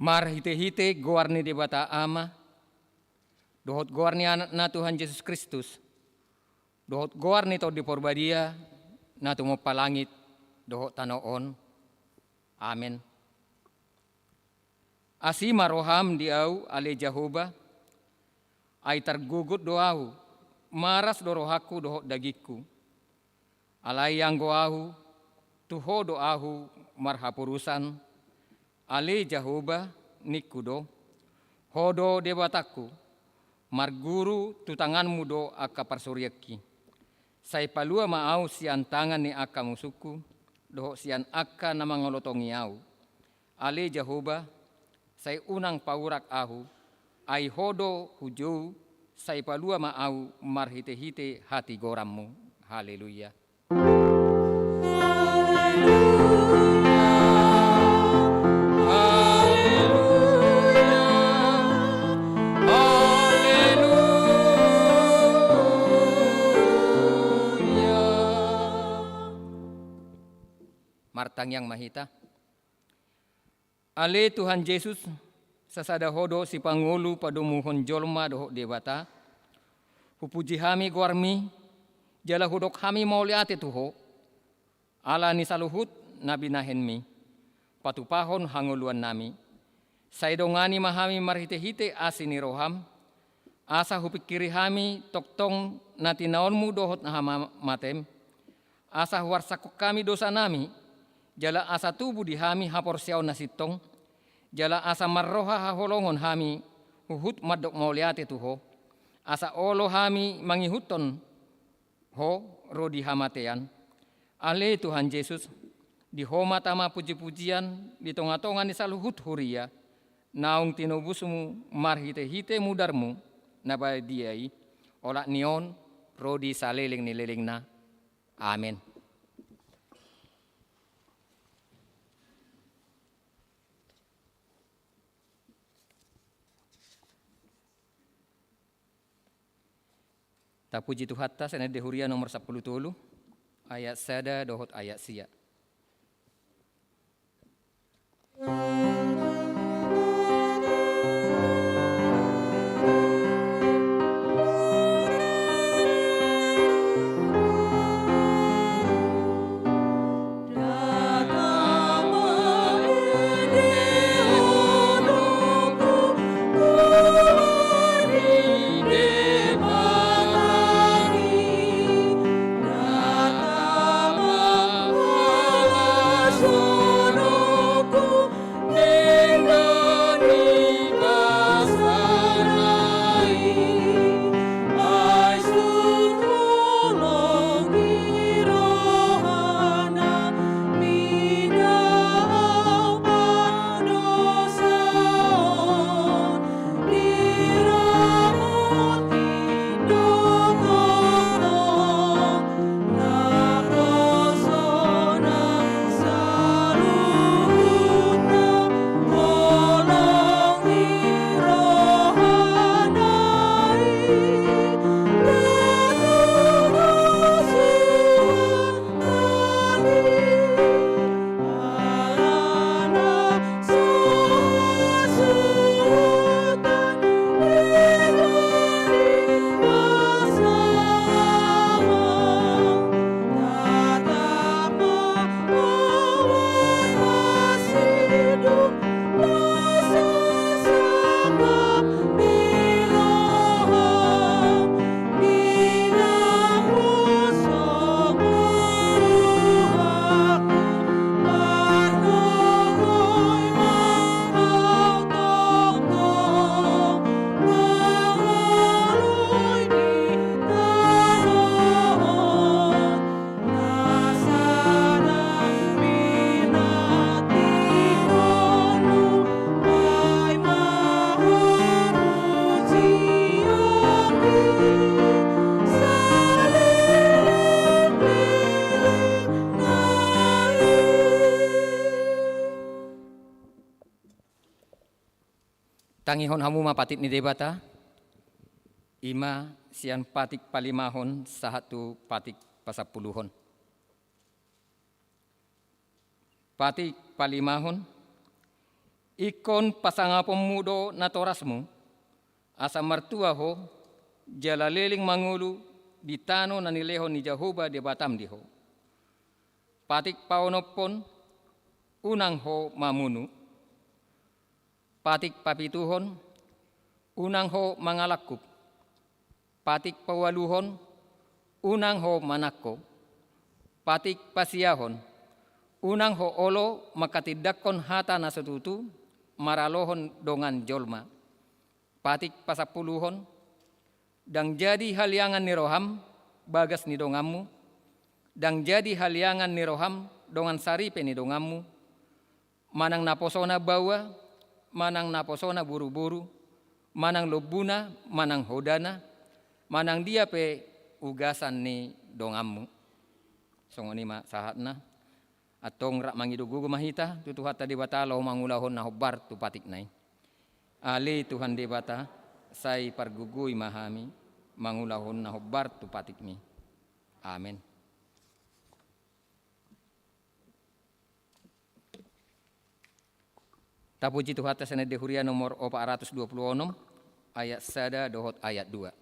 Mar hite-hite goarni di bata ama, dohot goarni anak na Tuhan Yesus Kristus, dohot goarni to di porbadia, na tumo palangit, dohot tanoon. Amen. Asima roham diau ale Jehovah, ay targugut doahu, maras dorohaku dohot dagiku. Alay yang goahu, tuho doahu marhapurusan, ale Jehovah nikudo, hodo debataku, marguru tutanganmu do aka parsuryaki. Say palua maau sian tangan ni aka musuku, doho sian aka na mangolotongi au. Ale Jehovah, say unang paurak ahu, ay hodo hujau, say palua maau marhite-hite hati gorammu. Haleluya. Martang yang mahita. Ale Tuhan Yesus sasada hodo si pangulu padumuhon jolma doho debata. Hupuji hami guarmi jala hudok hami mauliate tuho. Ala ni saluhut nabi nahenmi. Patupahon hanguluan nami. Saidongani mahami marhite-hite asini roham. Asa hupikiri hami toktong natinaonmu dohot nahama matem. Asa warsakuk kami dosa nami. Jala asa tubuh di hami hapor siaw nasitong. Jala asa marroha haholongon hami huhut madok mauliate tuho. Asa olo hami mangihuton ho rodi hamatean. Ale Tuhan Yesus di homa tama puji-pujian di tonga-tonga ni saluhut huria. Naung tinubusmu marhite-hite mudarmu nabai diai. Olak nion rodi saleling ni lelingna. Amin. Tak puji Tuhan tas ini dehuria nomor 10 ayat sada dohot ayat sia. Tangihon hamu mapatit ni debata, ima sian patik palimahon sahatu patik pasapuluhon. Patik palimahon, ikon pasanga pemudo na torasmu, asa martua ho, jala leling mangulu di tano na nileho ni Jehovah di batam diho. Patik paonopon, unang ho mamunu. Patik papituhon, unang ho mangalakkup. Patik pawaluhon, unang ho manakko. Patik pasiyahon, unang ho olo makatidakkon hata na setutu, maralohon dongan jolma. Patik pasapuluhon, dang jadi haliangan ni roham, bagas ni dongammu, dang jadi haliangan ni roham, dongan saripe ni dongammu, manang naposona bawa, manang naposona buru-buru, manang lobuna, manang hodana, manang dia pe ugasan ni dongammu. Songoni ma sahatna, atong rak mangidugugu mahita, tutuhat tadi bata lau mangulahon na hobar tu patik nai. Ali Tuhan debata, sai pargugui mahami, mangulahon na hobar tu patik mi. Amin. Tapuji Tuhan tasana dehuria nomor 426 ayat sada dohot ayat 2.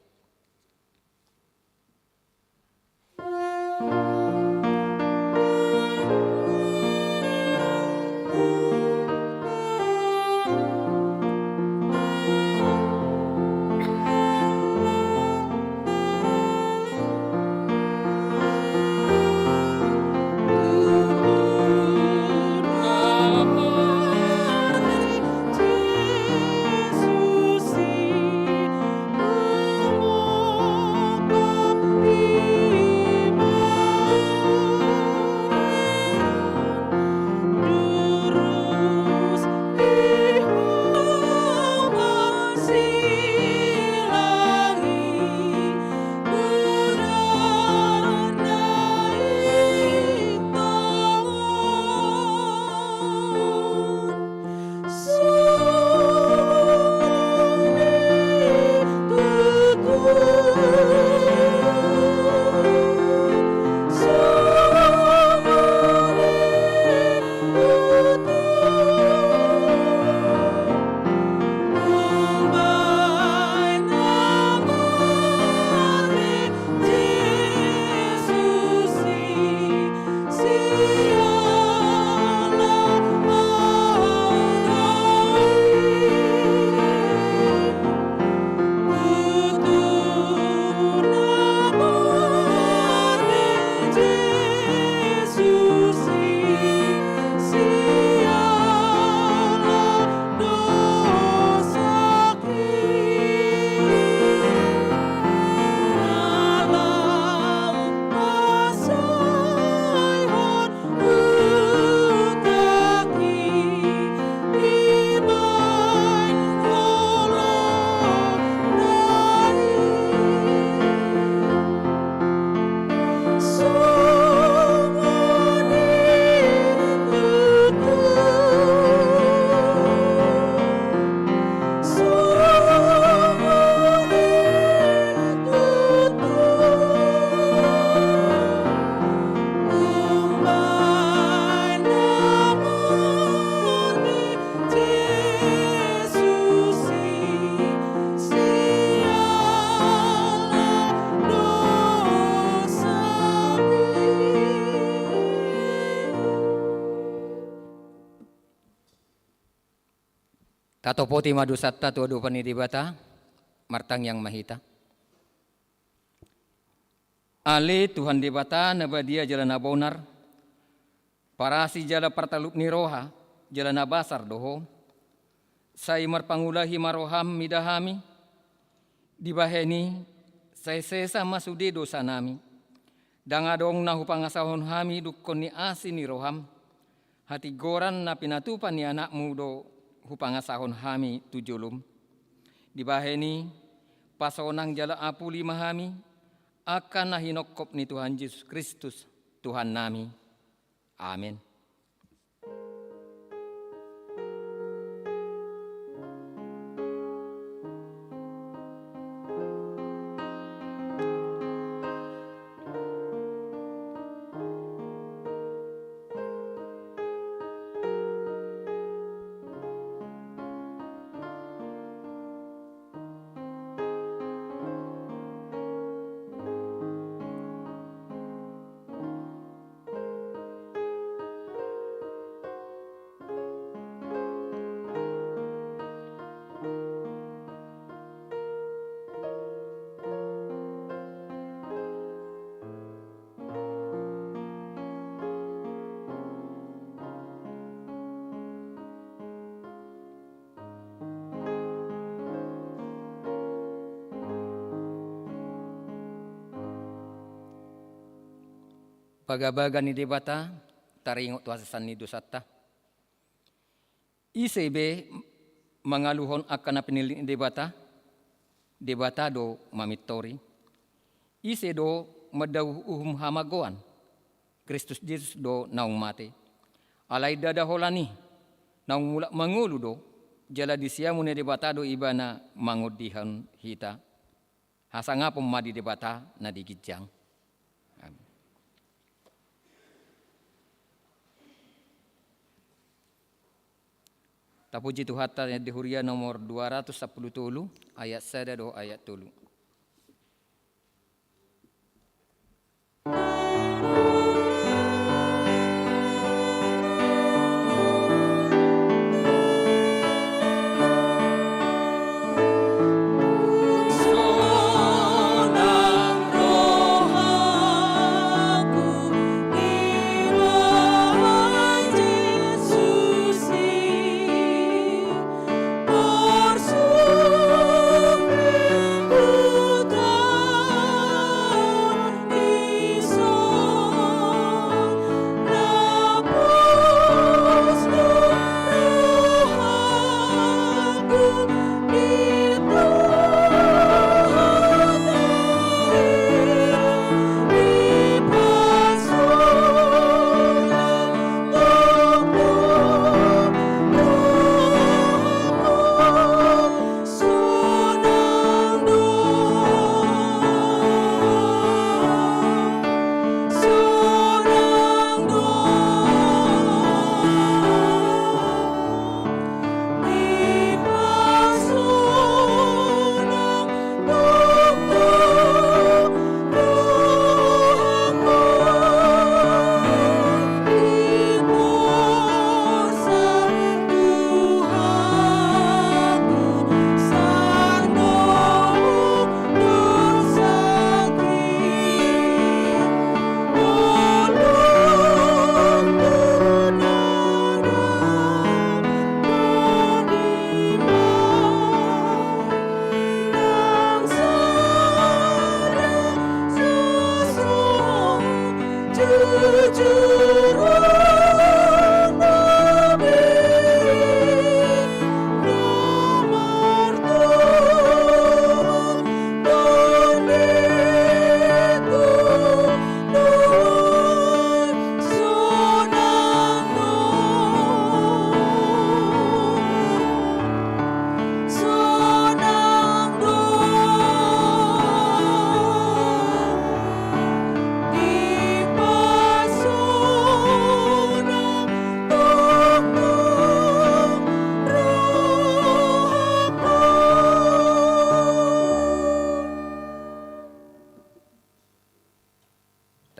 Tatopoti madusatta tu adu panidibata, martang yang mahita. Ale Tuhan dibata nabadia jalan abonar, parasi jala partalup niroha, jalan abasar doho, sai marpangulahi maroham midahami, dibaheni sai sesa masudi dosa nami, dangadong nahu pangasahon hami dukon ni asi niroham, hati goran na pinatupan ni anak mudo, hupangasahon hami tujulum. Dibaheni pasonang jala apuli mahami akan nahinokop ni Tuhan Yesus Kristus Tuhan nami. Amin. pagabaga ni debata taringot tuasasan ni dosata. ICB mangaluhon akan na pinili ni debata do mamitori. Ise do madaw hamagoan. Kristus Jesus do naung mate. Alay dadaholani naung mula mangulu do jala disiamu ni debata do iba na mangudihan hita. Hasa nga pemadi debata na digijang. Tapuji Tuhan di Huria nomor 210 ayat 1 do ayat 3.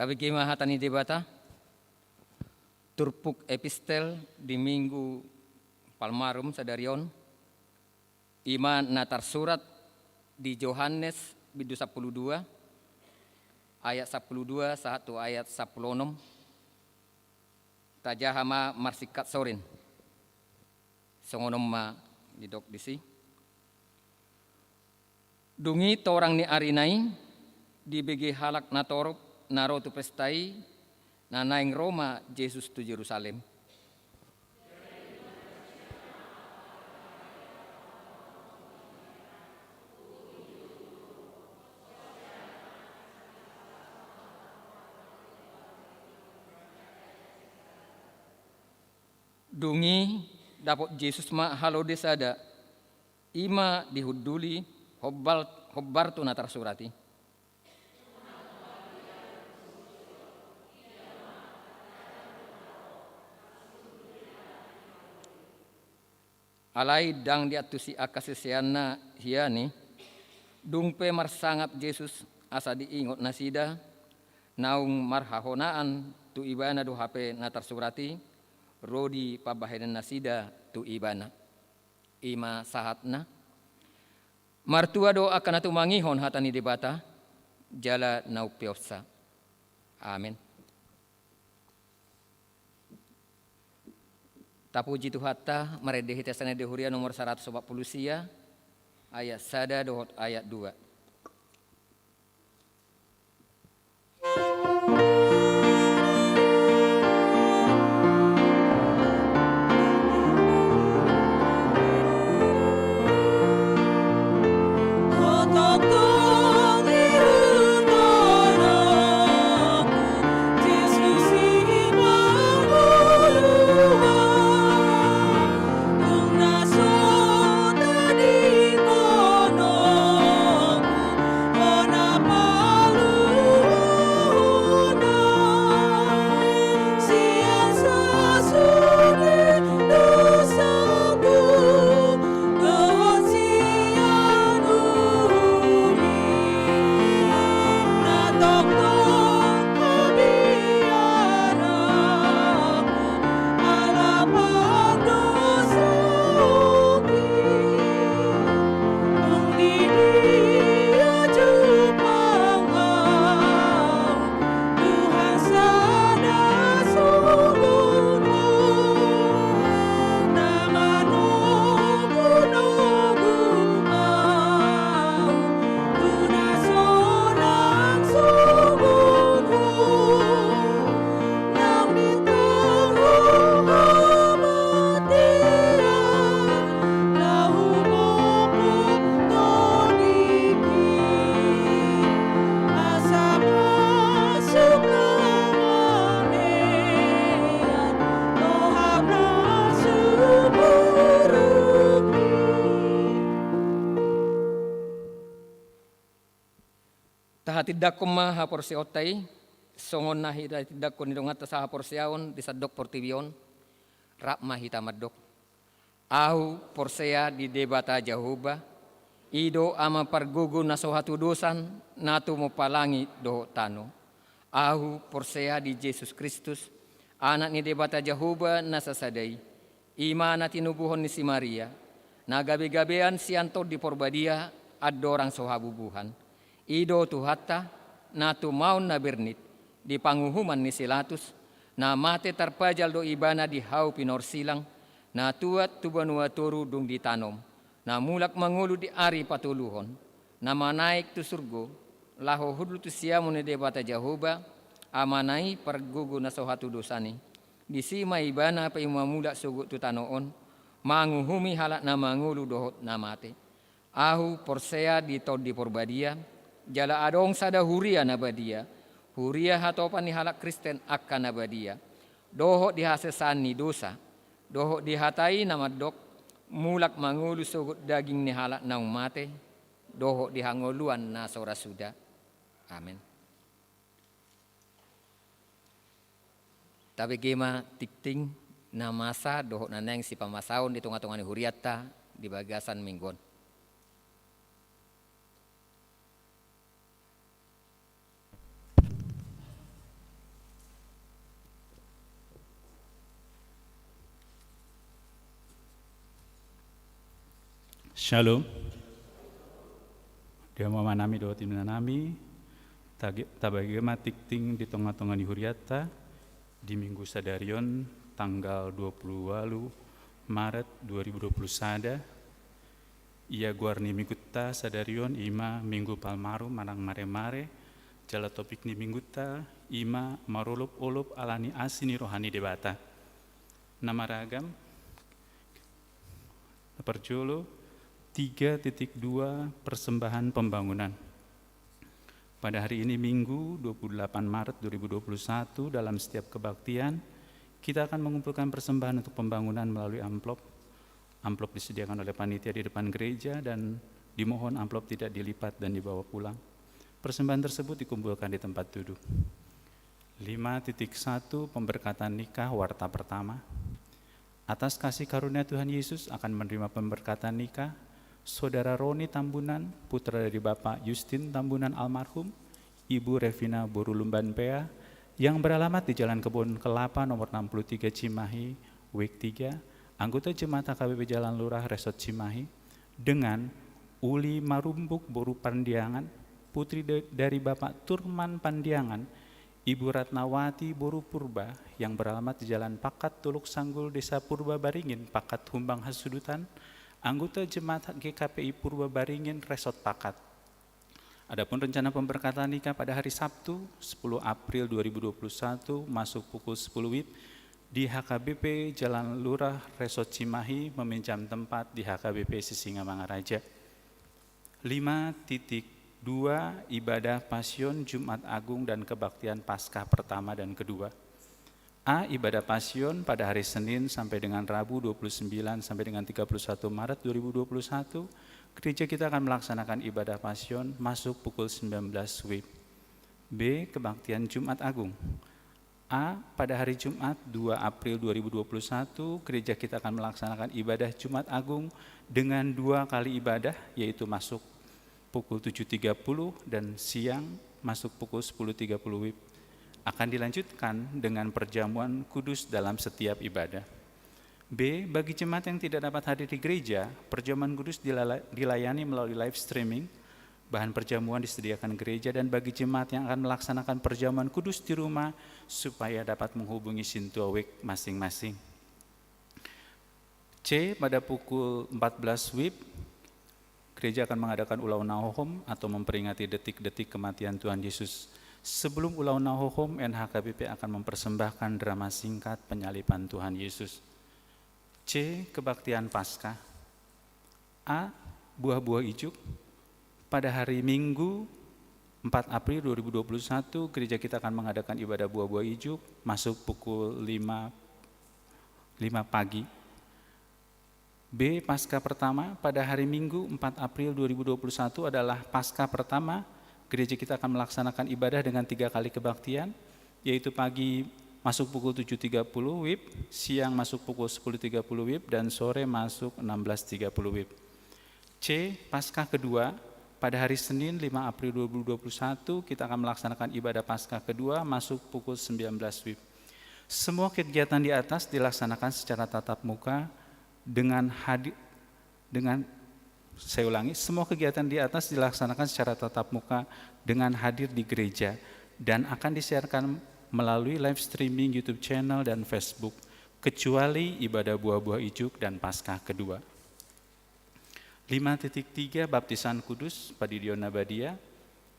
Tapi hatani debata turpuk epistel di minggu Palmarum sadarion iman natar surat di Yohanes bidu 12 ayat 12 satu ayat 16 tajahama marsikat sorin songonom ma didok disi dungi torang ni arinai di bege halak natorop naro tu pestai na naing Roma Yesus tu Yerusalem. Dungi dapat Yesus ma halo desada ima dihuduli hobbar tu natar surati. Alai dang diatusi akasesiana hiani dungpe marsangat Yesus asa diingot nasida naung marhahonaan tu ibana do hape natar surati rodi pabahedan nasida tu ibana ima sahatna martua do akan atu mangihon hatani debata jala naupiosa. Amin. Tapuji Tuhata meredehi tesana de Huria nomor 140 sia ayat 1 dohot ayat 2. tidak koma haporsi otai, songon nahi tidak kon idong atas haporsiaon di sadok portibion, rap mahita madok. Ahu porsea di debata Jehovah, ido ama pargugu nasohatu dosan, natu mo palangi doho tano. Ahu porsea di Yesus Kristus, anak ni debata Jehovah nasasadai, imana tinubuhon ni si Maria, nagabe-gabean sianto di porbadia, adorang sohabubuhan. Ido tuhata, natu maun na bernit, di panguhuman ni silatus, na mate tarpajal do ibana di hau pinor silang, na tuat tubanua turu dung ditanom, na mulak mangulu di ari patuluhon, na manaik tu surgo, laho hudlu tu siamu ni debata Jehovah, amanai pergugu na sohatu dosani, di sima ibana pa imamulak sugut tu tanoon, manguhumi halak na mangulu dohot na mate. Ahu porsea di tod di porbadia, jala adong sada huria nabadia, huria hatopan ni halak Kristen akan nabadia, dohot dihasesani dosa, dohot dihatai namadok, mulak mangulu sugut daging ni halak naung mate, dohot dihangoluan na sora suda. Amin. Tapi gema tikting na masa dohot na neng si pamasaon di tunga-tunga ni huriata di bagasan minggon. Shalom. Dia mau manami doa tinanami, tabagema tikting di tengah-tengah di huriata di minggu sadarion tanggal 20 Maret 2021. Ia guarni mingguta sadarion ima minggu palmaru manang mare-mare, jala topik ni mingguta ima marolop-olop alani asini rohani debata. Nama ragam perjolo 3.2 persembahan pembangunan. Pada hari ini Minggu 28 Maret 2021 dalam setiap kebaktian kita akan mengumpulkan persembahan untuk pembangunan melalui amplop. Amplop disediakan oleh panitia di depan gereja dan dimohon amplop tidak dilipat dan dibawa pulang. Persembahan tersebut dikumpulkan di tempat duduk. 5.1 pemberkatan nikah warta pertama. Atas kasih karunia Tuhan Yesus akan menerima pemberkatan nikah Saudara Roni Tambunan, putra dari Bapak Justin Tambunan almarhum, Ibu Revina Borulumban Pea, yang beralamat di Jalan Kebun Kelapa nomor 63 Cimahi, Wik 3, anggota Jemaat HKBP Jalan Lurah Resort Cimahi, dengan Uli Marumbuk Boru Pandiangan, putri dari Bapak Turman Pandiangan, Ibu Ratnawati Boru Purba, yang beralamat di Jalan Pakat Tuluk Sanggul, Desa Purba Baringin, Pakat Humbang Hasudutan, anggota Jemaat GKPI Purba Baringin Resort Pakat. Adapun rencana pemberkatan nikah pada hari Sabtu 10 April 2021 masuk pukul 10 WIB di HKBP Jalan Lurah Resort Cimahi meminjam tempat di HKBP Sisingamangaraja. 5.2 ibadah Pasion Jumat Agung dan kebaktian Paskah pertama dan kedua. A. Ibadah Pasion pada hari Senin sampai dengan Rabu 29 sampai dengan 31 Maret 2021, gereja kita akan melaksanakan ibadah Pasion masuk pukul 19 WIB. B. Kebaktian Jumat Agung. A. Pada hari Jumat 2 April 2021, gereja kita akan melaksanakan ibadah Jumat Agung dengan 2 kali ibadah, yaitu masuk pukul 7.30 dan siang masuk pukul 10.30 WIB. Akan dilanjutkan dengan perjamuan kudus dalam setiap ibadah. B. Bagi jemaat yang tidak dapat hadir di gereja, perjamuan kudus dilayani melalui live streaming. Bahan perjamuan disediakan gereja dan bagi jemaat yang akan melaksanakan perjamuan kudus di rumah supaya dapat menghubungi Sintua Week masing-masing. C. Pada pukul 14 WIB, gereja akan mengadakan ulau nahohom atau memperingati detik-detik kematian Tuhan Yesus. Sebelum ulau nahohom, NHKBP akan mempersembahkan drama singkat penyaliban Tuhan Yesus. C. Kebaktian Paskah. A. Buah-buah ijuk. Pada hari Minggu 4 April 2021, gereja kita akan mengadakan ibadah buah-buah ijuk masuk pukul 5 pagi. B. Paskah pertama. Pada hari Minggu 4 April 2021 adalah Paskah pertama gereja kita akan melaksanakan ibadah dengan 3 kali kebaktian, yaitu pagi masuk pukul 7.30 WIB, siang masuk pukul 10.30 WIB, dan sore masuk 16.30 WIB. C. Paskah kedua, pada hari Senin 5 April 2021 kita akan melaksanakan ibadah Paskah kedua masuk pukul 19 WIB. Semua kegiatan di atas dilaksanakan secara tatap muka semua kegiatan di atas dilaksanakan secara tatap muka dengan hadir di gereja dan akan disiarkan melalui live streaming YouTube channel dan Facebook, kecuali ibadah buah-buah ijuk dan Paskah kedua. 5.3 Baptisan Kudus Padidion Nabadia.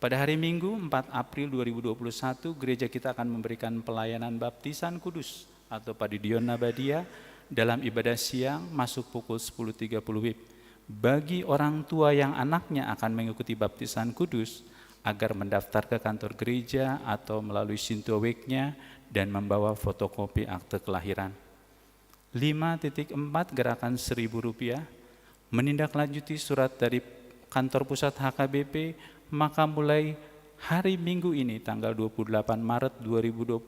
Pada hari Minggu 4 April 2021, gereja kita akan memberikan pelayanan Baptisan Kudus atau Padidion Nabadia dalam ibadah siang masuk pukul 10.30 WIB. Bagi orang tua yang anaknya akan mengikuti baptisan kudus, agar mendaftar ke kantor gereja atau melalui Sinto Week-nya dan membawa fotokopi akte kelahiran. 5.4 Gerakan Rp1.000, menindaklanjuti surat dari kantor pusat HKBP, maka mulai hari Minggu ini tanggal 28 Maret 2021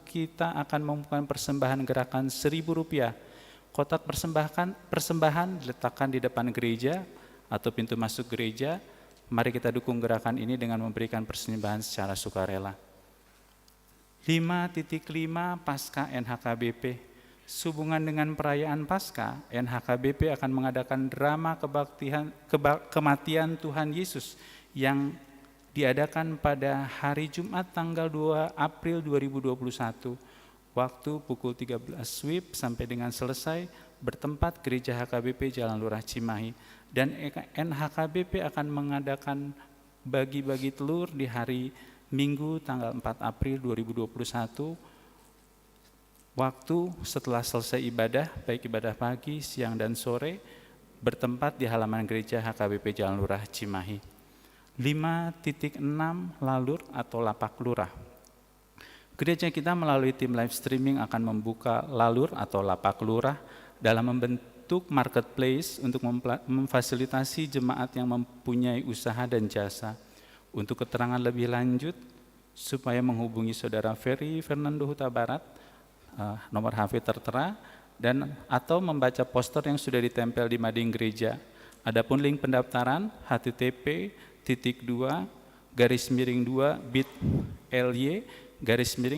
kita akan membuka persembahan gerakan Rp1.000. Kotak persembahan diletakkan di depan gereja atau pintu masuk gereja. Mari kita dukung gerakan ini dengan memberikan persembahan secara sukarela. 5.5 Paskah NHKBP. Sehubungan dengan perayaan Paskah, NHKBP akan mengadakan drama kematian Tuhan Yesus yang diadakan pada hari Jumat tanggal 2 April 2021. Waktu pukul 13 WIB sampai dengan selesai, bertempat Gereja HKBP Jalan Lurah Cimahi. Dan NHKBP akan mengadakan bagi-bagi telur di hari Minggu tanggal 4 April 2021. Waktu setelah selesai ibadah, baik ibadah pagi, siang, dan sore, bertempat di halaman Gereja HKBP Jalan Lurah Cimahi. 5.6 Lalur atau Lapak Lurah. Gereja kita melalui tim live streaming akan membuka lalur atau lapak lurah dalam membentuk marketplace untuk memfasilitasi jemaat yang mempunyai usaha dan jasa. Untuk keterangan lebih lanjut, supaya menghubungi Saudara Ferry Fernando Huta Barat, nomor HP tertera, dan atau membaca poster yang sudah ditempel di mading gereja. Adapun link pendaftaran http://2/bit.ly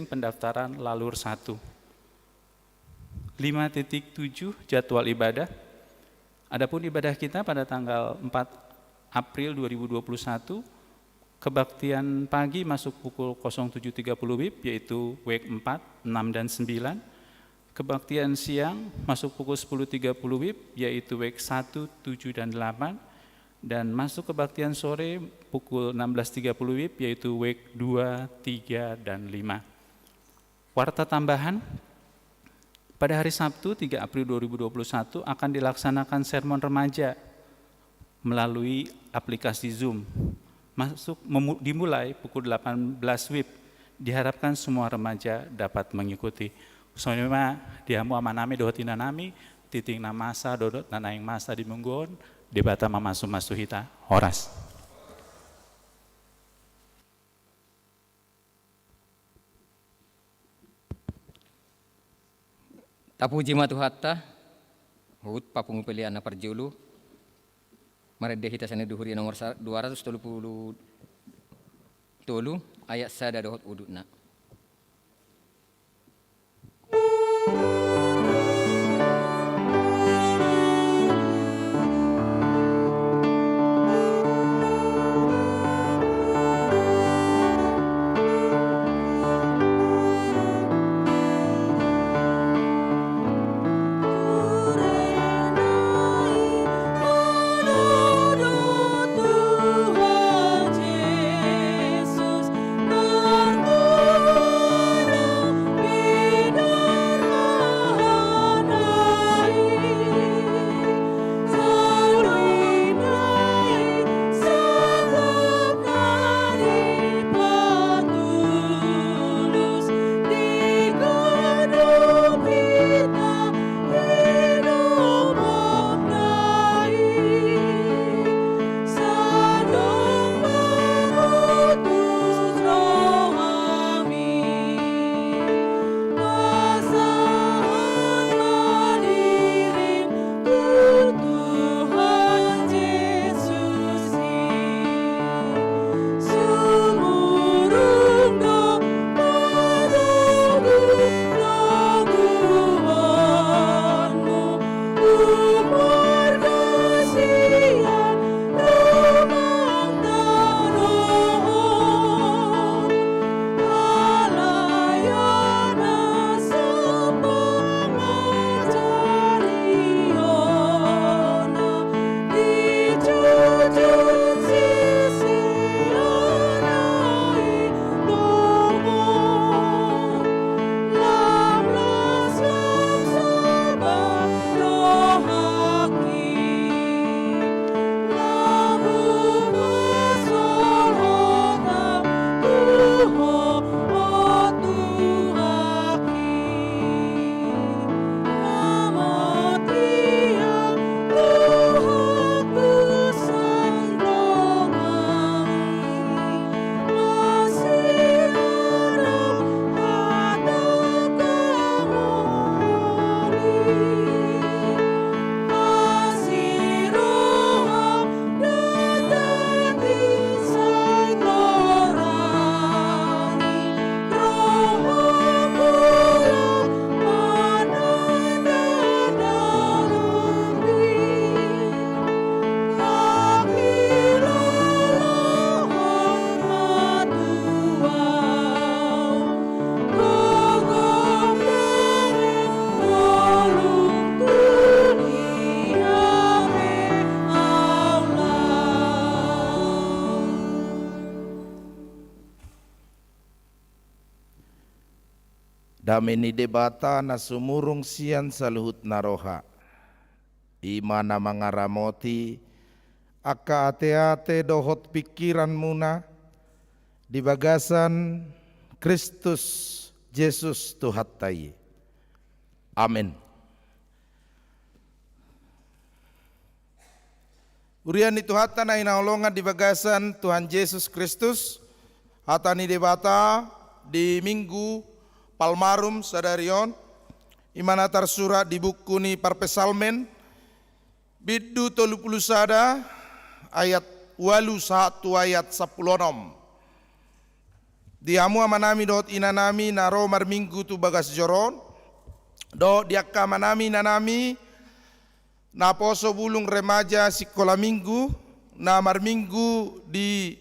pendaftaran lalur 1. 5.7 Jadwal ibadah. Adapun ibadah kita pada tanggal 4 April 2021, kebaktian pagi masuk pukul 07.30 WIB, yaitu WEK 4, 6, dan 9. Kebaktian siang masuk pukul 10.30 WIB, yaitu WEK 1, 7, dan 8. Dan masuk kebaktian sore pukul 16.30 WIB, yaitu WEK 2, 3, dan 5. Warta tambahan, pada hari Sabtu 3 April 2021 akan dilaksanakan sermon remaja melalui aplikasi Zoom. Dimulai pukul 18 WIB. Diharapkan semua remaja dapat mengikuti. Soalnya diamu amanami dohotina nami, titing namasa dodot nanaing masa di munggon, debata mamasu hita, horas. Tapuji matuhatta, hut papungu pilihan parjulu, marede hita sana duhuri nomor 230 tolu, ayat sada dohot udutna. Dameni debata na sumurung sian saluhut naroha. Imana mangaramoti aka ate-ate dohot pikiran muna di bagasan Kristus Yesus Tuhattai. Amin. Urian itu hata na inaolongan di bagasan Tuhan Yesus Kristus, hata ni debata di Minggu Palmarum sadarion, imana tersurat di buku ni Parpesalmen, bidu 30 sada ayat 1 ayat 10. Diamu amanami dot inanami naro mar minggu tu bagas joron, do diakka manami nanami na poso bulung remaja sekolah minggu na mar minggu di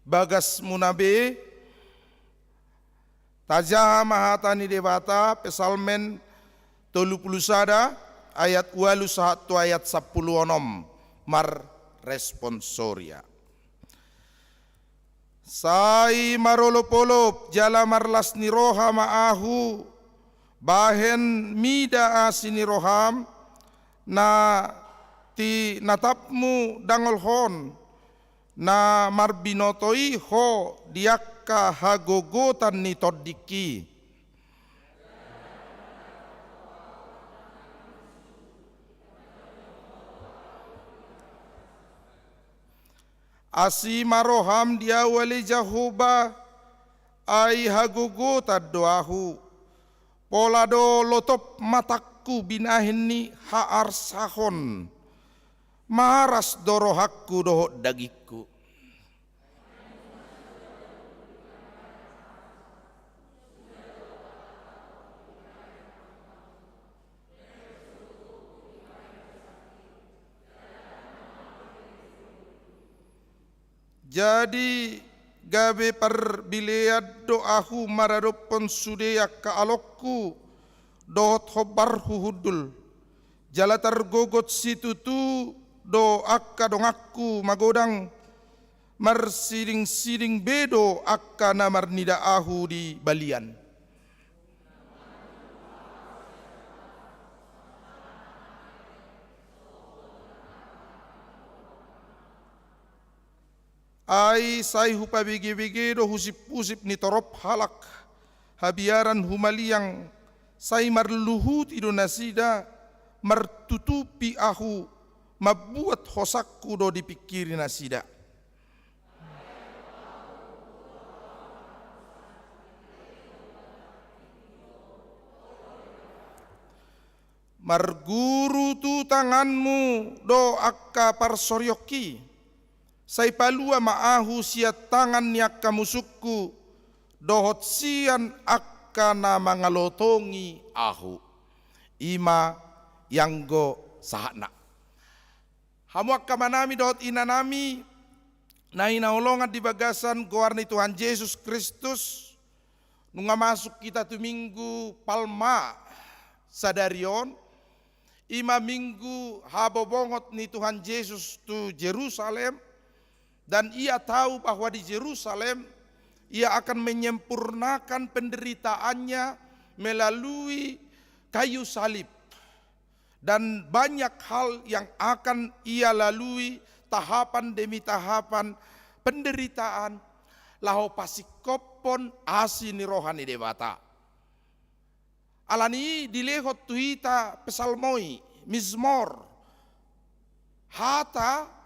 bagas munabe tajaha mahatani debata pesalmen 30 sada ayat 1 ayat 10 mar responsoria. Sai marolop-olop jala marlas ni roha maahu bahen mida asini roham na ti natapmu dangolhon na marbinotoi ho diakka hagogotan ni todiki. Asi maroham dia wali jahuba ai hagogotan doahu polado lotop matakku binahinni haar sahon maras dorohakku doho dagikku. Jadi gabe perbilead doahu maradopon sudeyak ka alokku dohot hobarhu hudul jala tergogot situ tu do akka dongakku magodang marsiring-siring bedo akka namar nida ahu di balian. Ai sai hupa bege-bege do husip-husip ni torop halak habiaran humaliang sai marluhut ido nasida martutupi ahu mabuat hosakku do dipikiri nasida. Marguru tu tanganmu do akka parsoryoki sai palua maahu sia tangan ni akka musukku dohot sian akka na mangalotongi ahu ima yanggo sahana. Hamu akka manami dohot inanami na inaolongan di bagasan goarni Tuhan Yesus Kristus nunga masuk kita tu minggu palma sadarion ima minggu habobongot ni Tuhan Yesus tu Jerusalem. Dan ia tahu bahwa di Yerusalem ia akan menyempurnakan penderitaannya melalui kayu salib. Dan banyak hal yang akan ia lalui tahapan demi tahapan penderitaan. Laho pasikopon asini rohani debata. Alani dilehot tuhita pesalmoi, mizmor, hata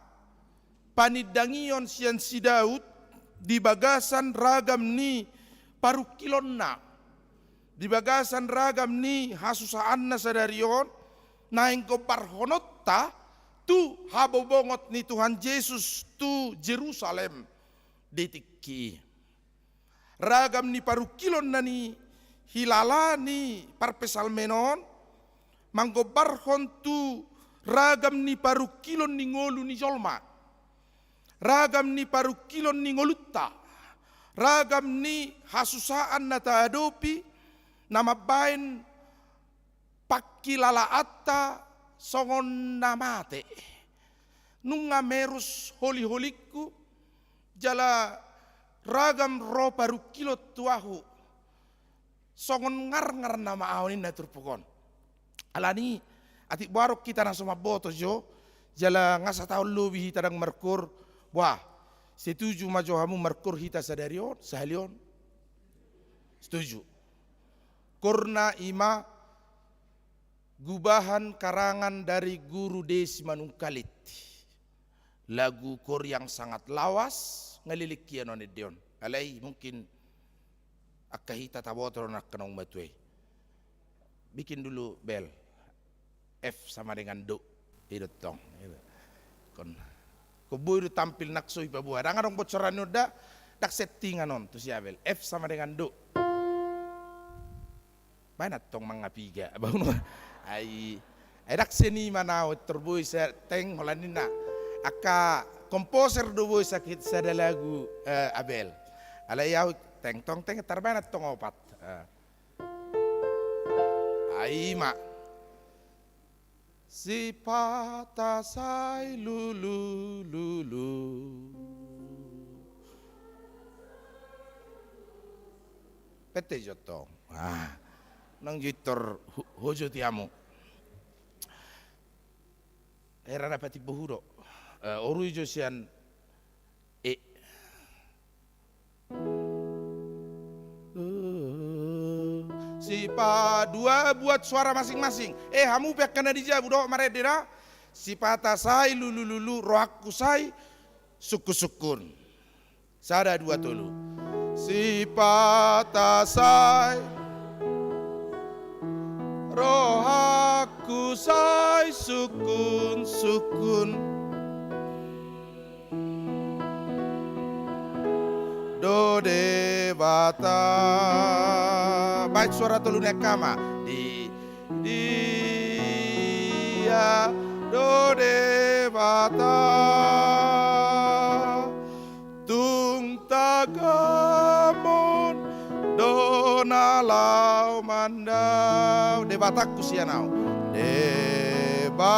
panidangion sian si Daud di bagasan ragam ni parukilonna di bagasan ragam ni hasusaanna sadarion naing ko parhonotta tu habobongot ni Tuhan Yesus tu Jerusalem detikki ragam ni parukilonna ni hilala ni parpesalmenon manggobarhon tu ragam ni parukilon ni ngolu ni jolma. Ragam ni parukilon ni ngolutta, ragam ni hasusaan na taadopi, nama bain pakilalaata songon namate. Nunga merus holi-holiku, jala ragam ro parukilot tuahu, songon ngar nama awin na turpukon. Alani atik barok kita na sama boto jo jala ngasa tahu lebih hita dang merkur. Wah, setuju majo hamu merkur hita sadarion sahalion. Setuju. Kurna ima gubahan karangan dari Guru Desi Manungkalit. Lagu kor yang sangat lawas ngalilik kian on edion. Alai mungkin akahita tabotro nak kenong batwe. Bikin dulu bel. F sama dengan do. Itu tong. Kon koboy tampil naksoy pabuha. Dangarong bocoran udah dak settingan on tu siya bel. F sama dengan do. Mana tong mangapiga. Bangun ai dak seni mana terboy sa teng holanina. Aka komposer do boy sakit sada lagu Abel. Alayaw teng tong teng tarbanat tong opat. Ai ma si patasai lulu lulu pete jotong. Nang gitor hojo tiamu. Era rapati bohuro. Oru josian si pa dua buat suara masing-masing. Hamu pek kena dijabu do maredera. Si patasai lulu lulu rohaku sai suku sukun. Sada dua tolu. Si patasai rohaku sai sukun sukun. Do dewata. Baik suara telu nekama di dia do dewata tung tagamon donalau mandau dewata kusianau dewata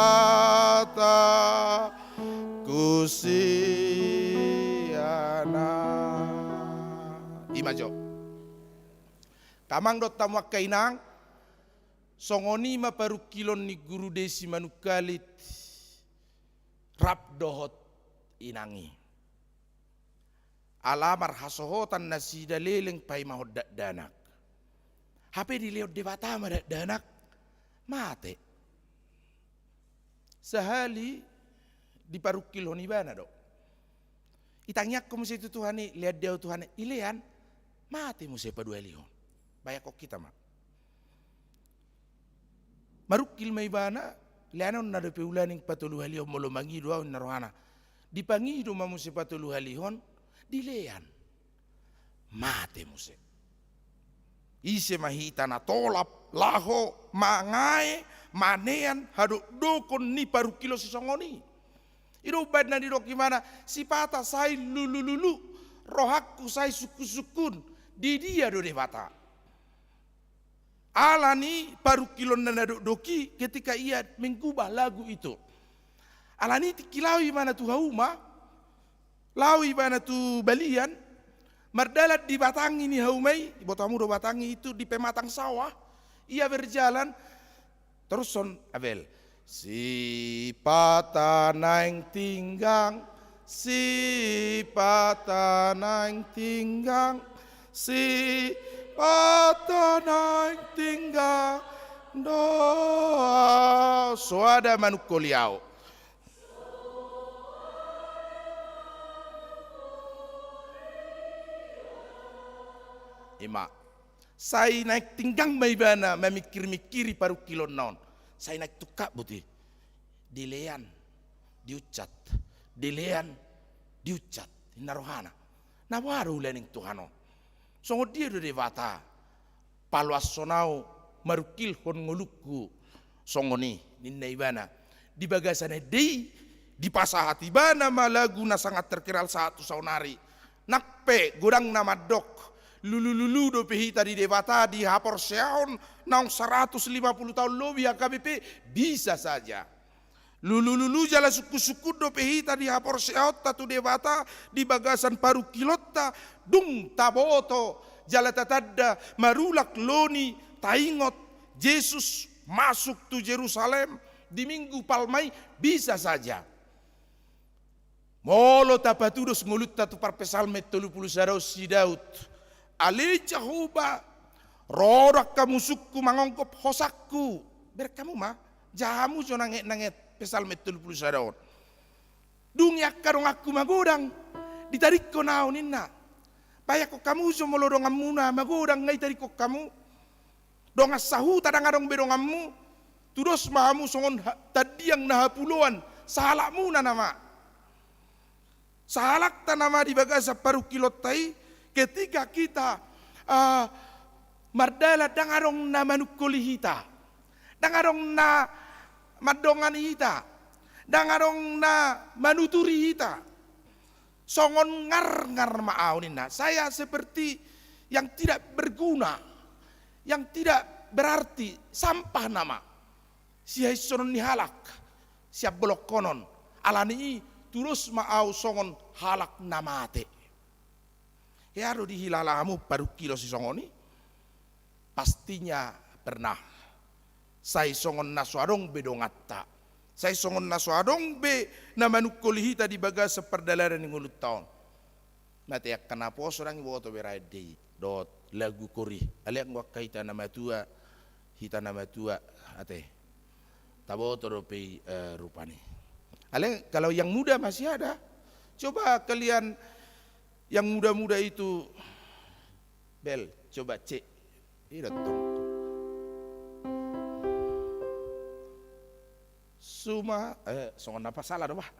kusianau imajo kamang dot tamuak kainang songoni ma paru kilon ni Guru Desi Manungkalit rap dohot inangi alamar hasohotan nasi daleleng pai mahod danak hape di leot dewata ma danak mate sehali di paru kilon ibana do itangyak ko musi tuhani lihat dia tuhani ilean mate musi padua lihon bayak kok kita mah marukil may bana leanon na repeulan ng patuluhalihon mo lumangido aw narohana di pangido mamusi patuluhalihon dilean mate muse ise mahita na tolap laho mangae manean hado dokon ni parukilo si songoni irubad na didok gimana si pata say lulululu rohakku say suku-sukun di dia do dewata alani parukilon na doki ketika ia mengubah lagu itu. Alani tikilawi mana tu hauma, lawi mana tu balian, mardalat di batangi ni haumai, botamu do batangi itu di pematang sawah, ia berjalan terus son Abel. Si pata naing tinggang, si pata naing tinggang, si pata naing tinggal doa suada manukoliau ima saya naik tinggang maibana memikir-mikiri paru kilon naon saya naik tukak buti dilean diucat dilean diucat narohana nawaru lening tuhano songo dia do dewata paluas sonau marukil hon ngolukku songo ni ninna ibana di bagasane dei di pasahati bana malagu na sangat terkenal satu saunari nakpe godang nama dok lulu do pehita di dewata di hapor seon naung 150 tahun lebih HKBP bisa saja lulu jala suku-suku do pehita di hapor seot tatu dewata di bagasan paru kilota dung taboto jala tatadda marulak loni taingot Yesus masuk tu Yerusalem di Minggu Palmai bisa saja. Molo tapatudos ngulut tatu parpesalme 30 si Daud. Ali Jehovah rorak kamu suku mangongkop hosakku. Ber kamu mah jamu jo nanget pesalme 30 Daud. Dunyak karong aku magodang ditarik ko naonin na. Payak ko kamu so molodong amuna magodang ngai tarik ko kamu. Dongas sahu tadangarong bedongamu. Tudos mahamu songon tadiang nahapuluan salakmu na nama. Salak tanama di bagasa paru kilot tai ketika kita mardala dangarong na manukuli hita. Dangarong na madongan hita. Dangarong na manuturi hita. Songon ngar maaunin na. Saya seperti yang tidak berguna, yang tidak berarti, sampah nama. Siya sonon ni halak, siya bolok konon. Alani terus maau songon halak namate. Ya ro dihilalamu paru kilo si songoni. Pastinya pernah. Saya songon naswadong bedongatta. Saya songon naswadong be namanukkolihita di baga seperdalaran yang ulut tahun. Mati yak kenapa orang ibu to beradei dot lagu kori. Aliak ngwak kaita nama tua, hita nama tua ate. Tabo toropi rupani. Ale kalau yang muda masih ada, coba kalian yang muda-muda itu bel, coba cek. Ini datang. Suma, songon apa salah doh bah?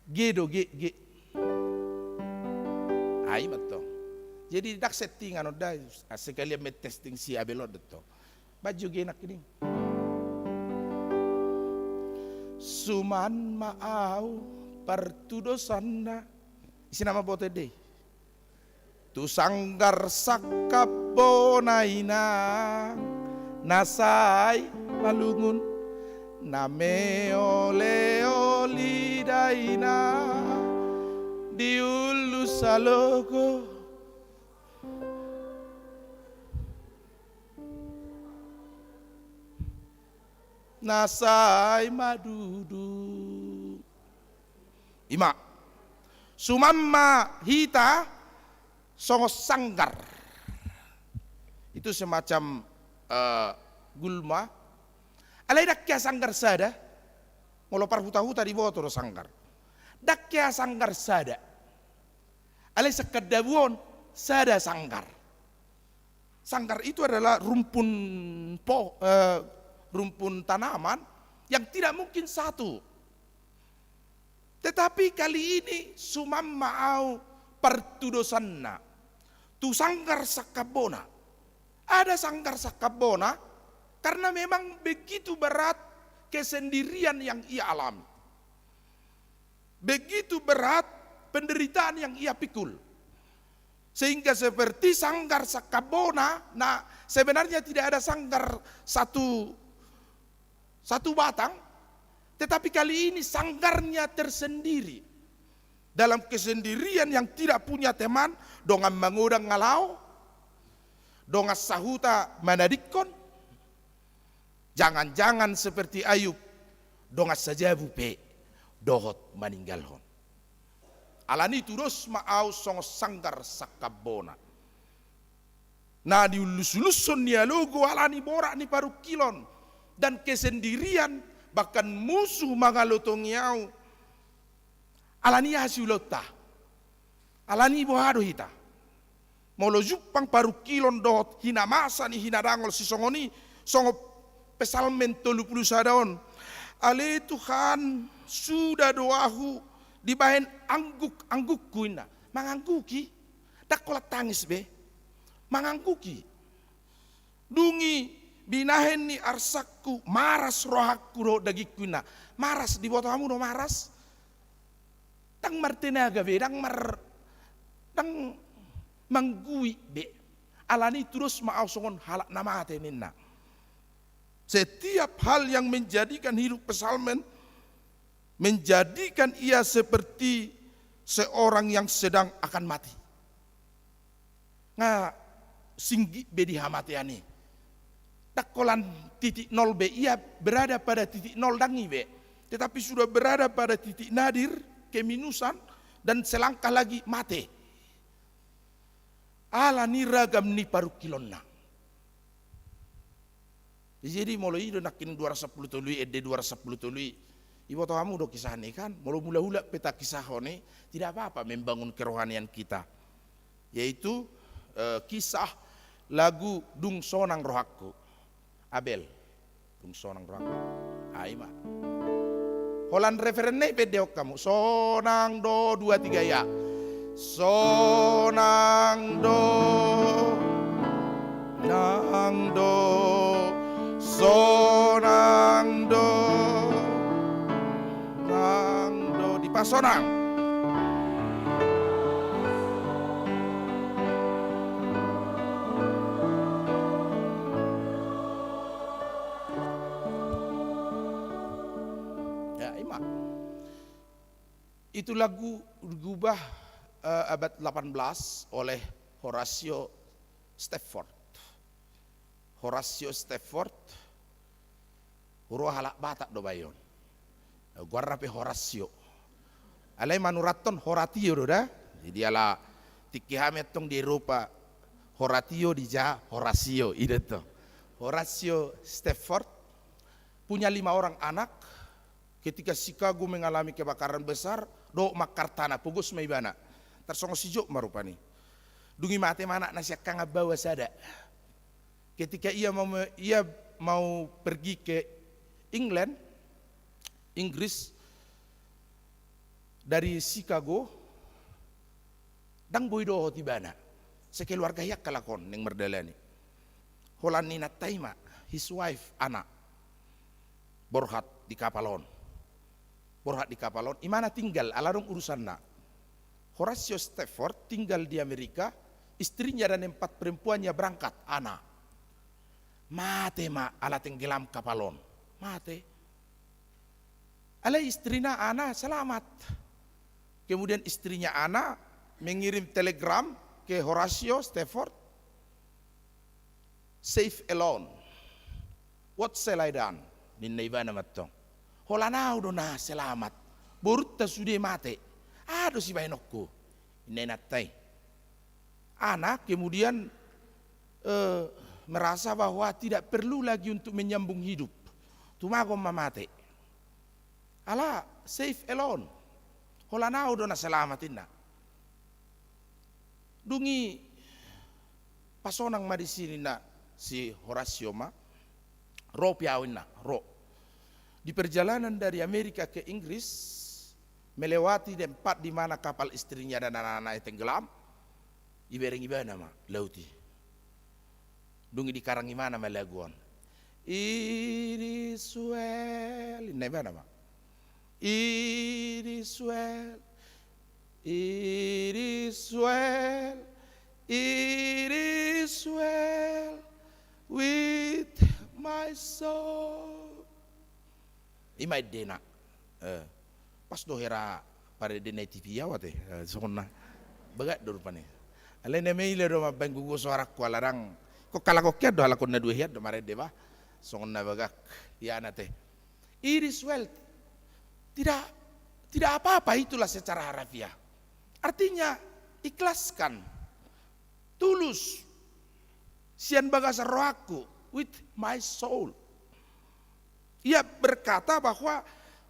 Gedo ge. Ai betul. Jadi dak settingan udah sekalian met testing si abelot betul. Baju genak ini. Suman maau pertudosanna isi nama bote deh tu sanggar sakabonaina nasai malungun name ole olidaina diulu salogo nasai madudu ima sumamma hita songos sanggar itu semacam gulma alai dakya sanggar sada ngolopar huta-huta di bawah toro sanggar dakya sanggar sada alai sekedabuon sada sanggar itu adalah rumpun tanaman yang tidak mungkin satu. Tetapi kali ini sumam maau pertudosanna. Tu sanggar sakabona. Ada sanggar sakabona karena memang begitu berat kesendirian yang ia alami. Begitu berat penderitaan yang ia pikul. Sehingga seperti sanggar sakabona, nah sebenarnya tidak ada sanggar satu batang, tetapi kali ini sanggarnya tersendiri. Dalam kesendirian yang tidak punya teman, dongan mangudang ngalau, dongan sahuta manadikon, jangan-jangan seperti Ayub, dongan saja bupe, dohot meninggalhon. Alani terus maau song sanggar sakabona. Nah diulus-ulusun dia logo alani borak ni paru kilon. Dan kesendirian bahkan musuh mangalotong yau alani hasilota alani bohado hita molo jupang paru kilon dot hina masa ni hina dangol si songoni songo pesalmen 30 sadaon ale Tuhan sudah doahu dibahen angguk kuina mangangguki dak kola tangis be mangangguki dungi binahen ni arsakku maras rohakku do dagikuna maras di bawah kamu do maras tang martenaga be dang manggui be alani terus maau songon halak nama ateninna. Setiap hal yang menjadikan hidup pesalmen menjadikan ia seperti seorang yang sedang akan mati. nga singgi be di hamateani. Dakolan titik nol be, ia berada pada titik nol dangi be, tetapi sudah berada pada titik nadir, keminusan, dan selangkah lagi mate. Ala ni ragam ni parukilonna. Jadi mulai itu nakin 210 tului, ede 210 tului. Ibu tahu kamu udah kisah ini kan, mula-mula peta kisah ini tidak apa-apa membangun kerohanian kita. Yaitu kisah lagu Dung Sonang Rohaku. Abel, Dung Sonang Rohaku. Aima. Holan referennya pedeok kamu. Sonang do 2 3 ya. Sonang do nang do sonang do nang do di pasonang. Ya, ima. Itu lagu digubah abad 18 oleh Horatio Spafford. Horatio Spafford huru halak batak do bayon. Guarra pe Horatio. Alai manuraton Horatio do da. Jadi ala tiki hamet tong di Eropa Horatio di ja Horatio ide to. Horatio Spafford punya 5 orang anak. Ketika Chicago mengalami kebakaran besar, do makartana pugus maibana. Tersongo sijuk marupani. Dungi mate mana nasiak kanga bawa sada. Ketika ia mau pergi ke Inggris dari Chicago, dang boido tibana. Sekeluarga yak kalakon ning merdalani. Holan nina taima, his wife anak borhat di kapalon. Borhat di kapalon, imana tinggal alarung urusanna. Horatio Spafford tinggal di Amerika, istrinya dan 4 perempuannya berangkat, anak. Mate ma ala tenggelam kapalon. Mate. Ala istrinya Ana selamat. Kemudian istrinya Ana mengirim telegram ke Horatio Spafford. Safe alone. What shall I done? Ninnaibana matong. Holana udah na selamat. Borutta sudah mate. Aduh si bainokku. Nenatai. Ana kemudian merasa bahwa tidak perlu lagi untuk menyambung hidup. Tumagom mamate. Ala safe alone. Holana udah na selamatin na. Dungi pasonang ma di sini na si Horatio ma. Ro piawin na, ro. Di perjalanan dari Amerika ke Inggris, melewati tempat di mana kapal istrinya dan anak-anaknya tenggelam, ibereng ibana ma lauti. Dungi di karang imana ma laguan. It is well, ini ibana ma. It is well, it is well, it is well with my soul. Imay dena. Pas dohera pada dena TV awat sona bagat dur pane. Ale ne meile do ma bangugo suara ko larang. Ko kala ko keddo ala ko na dua hiat do mare deba. Sona bagak ya nate. It is well. Tidak apa-apa itulah secara harafiah. Artinya ikhlaskan. Tulus. Sian bagasa rohaku with my soul. Ia berkata bahwa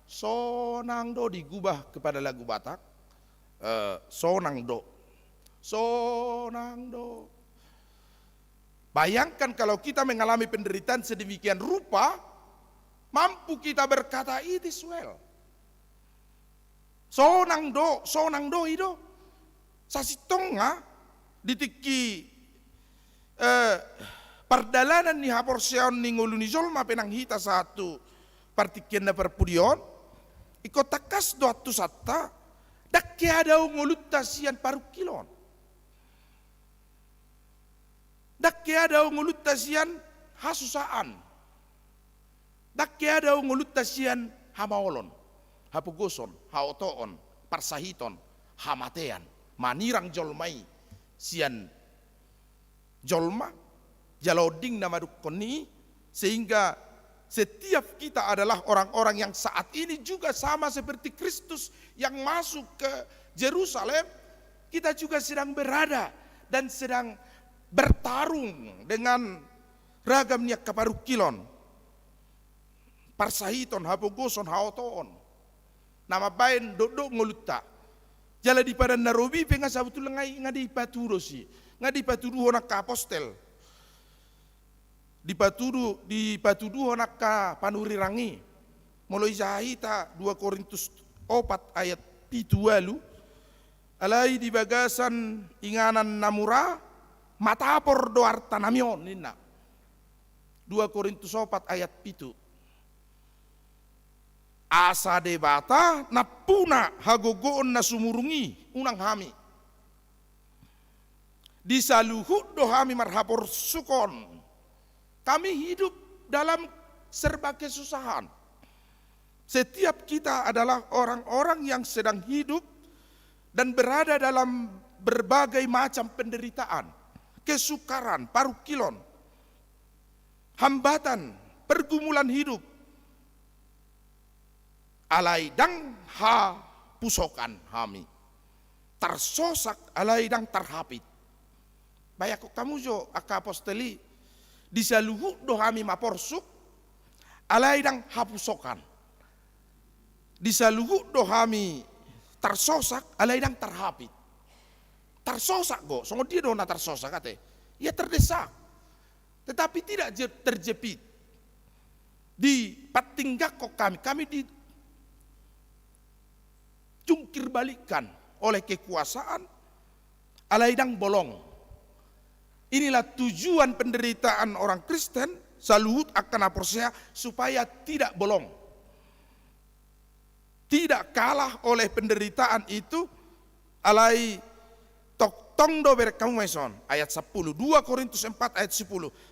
sonang do digubah kepada lagu Batak. Sonang do. Sonang do. Bayangkan kalau kita mengalami penderitaan sedemikian rupa, mampu kita berkata it is well. Sonang do ido. Sasitonga ditiki pardalanan ni haporseon ni nguluni zolma penang hita satu partikian na perpudion iko takas do atu satta dakke ada ngulutta sian parukilon dakke ada ngulutta sian hasusaan dakke ada ngulutta sian hamaolon hapugoson haotoon parsahiton hamatean manirang jolmai sian jolma, jaloding nama dukoni, sehingga setiap kita adalah orang-orang yang saat ini juga sama seperti Kristus yang masuk ke Yerusalem. Kita juga sedang berada dan sedang bertarung dengan ragam niak kaparukilon, parsahiton, hapogoson, haoton, nama bain dodok ngoluta. Jala di pada Narobi penga sabutul ngai ngadi paturo si, ngadi paturu honak ka apostel. Di patudu honak ka panurirangi. Mulai jahita 2 Korintus 4 ayat 7 alai di bagasan inganan namura matapor doar tanamion nina. 2 Korintus 4 ayat 7. Asa debata napuna hagogoon na sumurungi unang hami. Disaluhut dohami marhapor sukon. Kami hidup dalam serba kesusahan. Setiap kita adalah orang-orang yang sedang hidup dan berada dalam berbagai macam penderitaan, kesukaran, parukilon, hambatan, pergumulan hidup. Alaidang ha pusokan hami, tarsosak alaidang tarhapit. Bayak kamu jo aka aposteli disaluhu dohami maporsuk alaidang hapusokan. Disaluhu dohami tarsosak alaidang tarhapit. Tarsosak go, songo dia dona tarsosak kate. Ia terdesak, tetapi tidak terjepit. Di patinggak kok kami di jungkir balikan oleh kekuasaan alaidang bolong. Inilah tujuan penderitaan orang Kristen, saluhut akan aporsea supaya tidak bolong. Tidak kalah oleh penderitaan itu, alai tok tongdo berkamu meson ayat 10, 2 Korintus 4 ayat 10.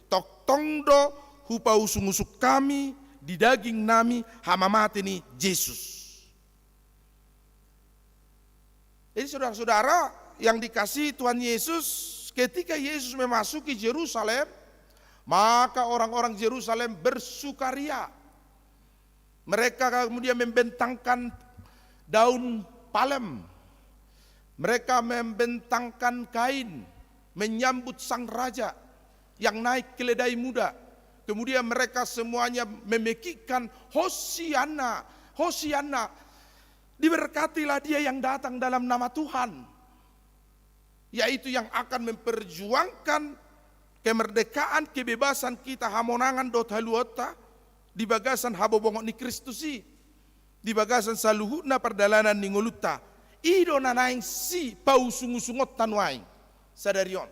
Tok tongdo hupa usung-usuk kami di daging nami hamamati ni Yesus. Jadi saudara-saudara yang dikasihi Tuhan Yesus, ketika Yesus memasuki Yerusalem, maka orang-orang Yerusalem bersukaria. Mereka kemudian membentangkan daun palem. Mereka membentangkan kain menyambut sang raja yang naik keledai muda. Kemudian mereka semuanya memekikkan Hosiana, Hosiana. Diberkatilah dia yang datang dalam nama Tuhan, yaitu yang akan memperjuangkan kemerdekaan, kebebasan kita hamonangan dot haluota di bagasan habobongok ni Kristusi, di bagasan saluhuna perdalanan ni ngoluta. Ido nanaing si pau sungut-sungot tanuaing sadarion.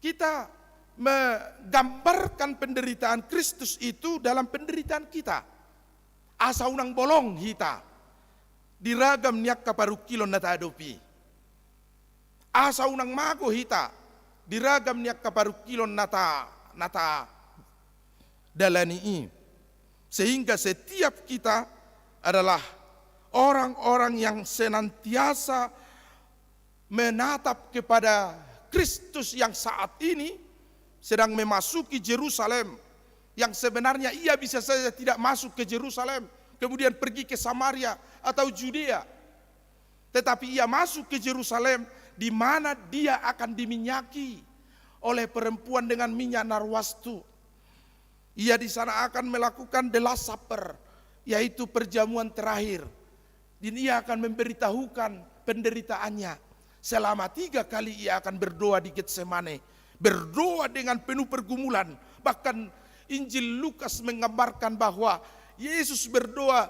Kita menggambarkan penderitaan Kristus itu dalam penderitaan kita. Asa unang bolong hita diragam niak kaparukilon na tadopi. Asa unang mago hita diragam niak kaparukilon nata dalani. Sehingga setiap kita adalah orang-orang yang senantiasa menatap kepada Kristus yang saat ini sedang memasuki Yerusalem, yang sebenarnya ia bisa saja tidak masuk ke Yerusalem, kemudian pergi ke Samaria atau Judea. Tetapi ia masuk ke Yerusalem, di mana dia akan diminyaki oleh perempuan dengan minyak narwastu. Ia di sana akan melakukan the last supper, yaitu perjamuan terakhir. Dan ia akan memberitahukan penderitaannya. Selama 3 kali ia akan berdoa di Getsemane, berdoa dengan penuh pergumulan. Bahkan Injil Lukas menggambarkan bahwa Yesus berdoa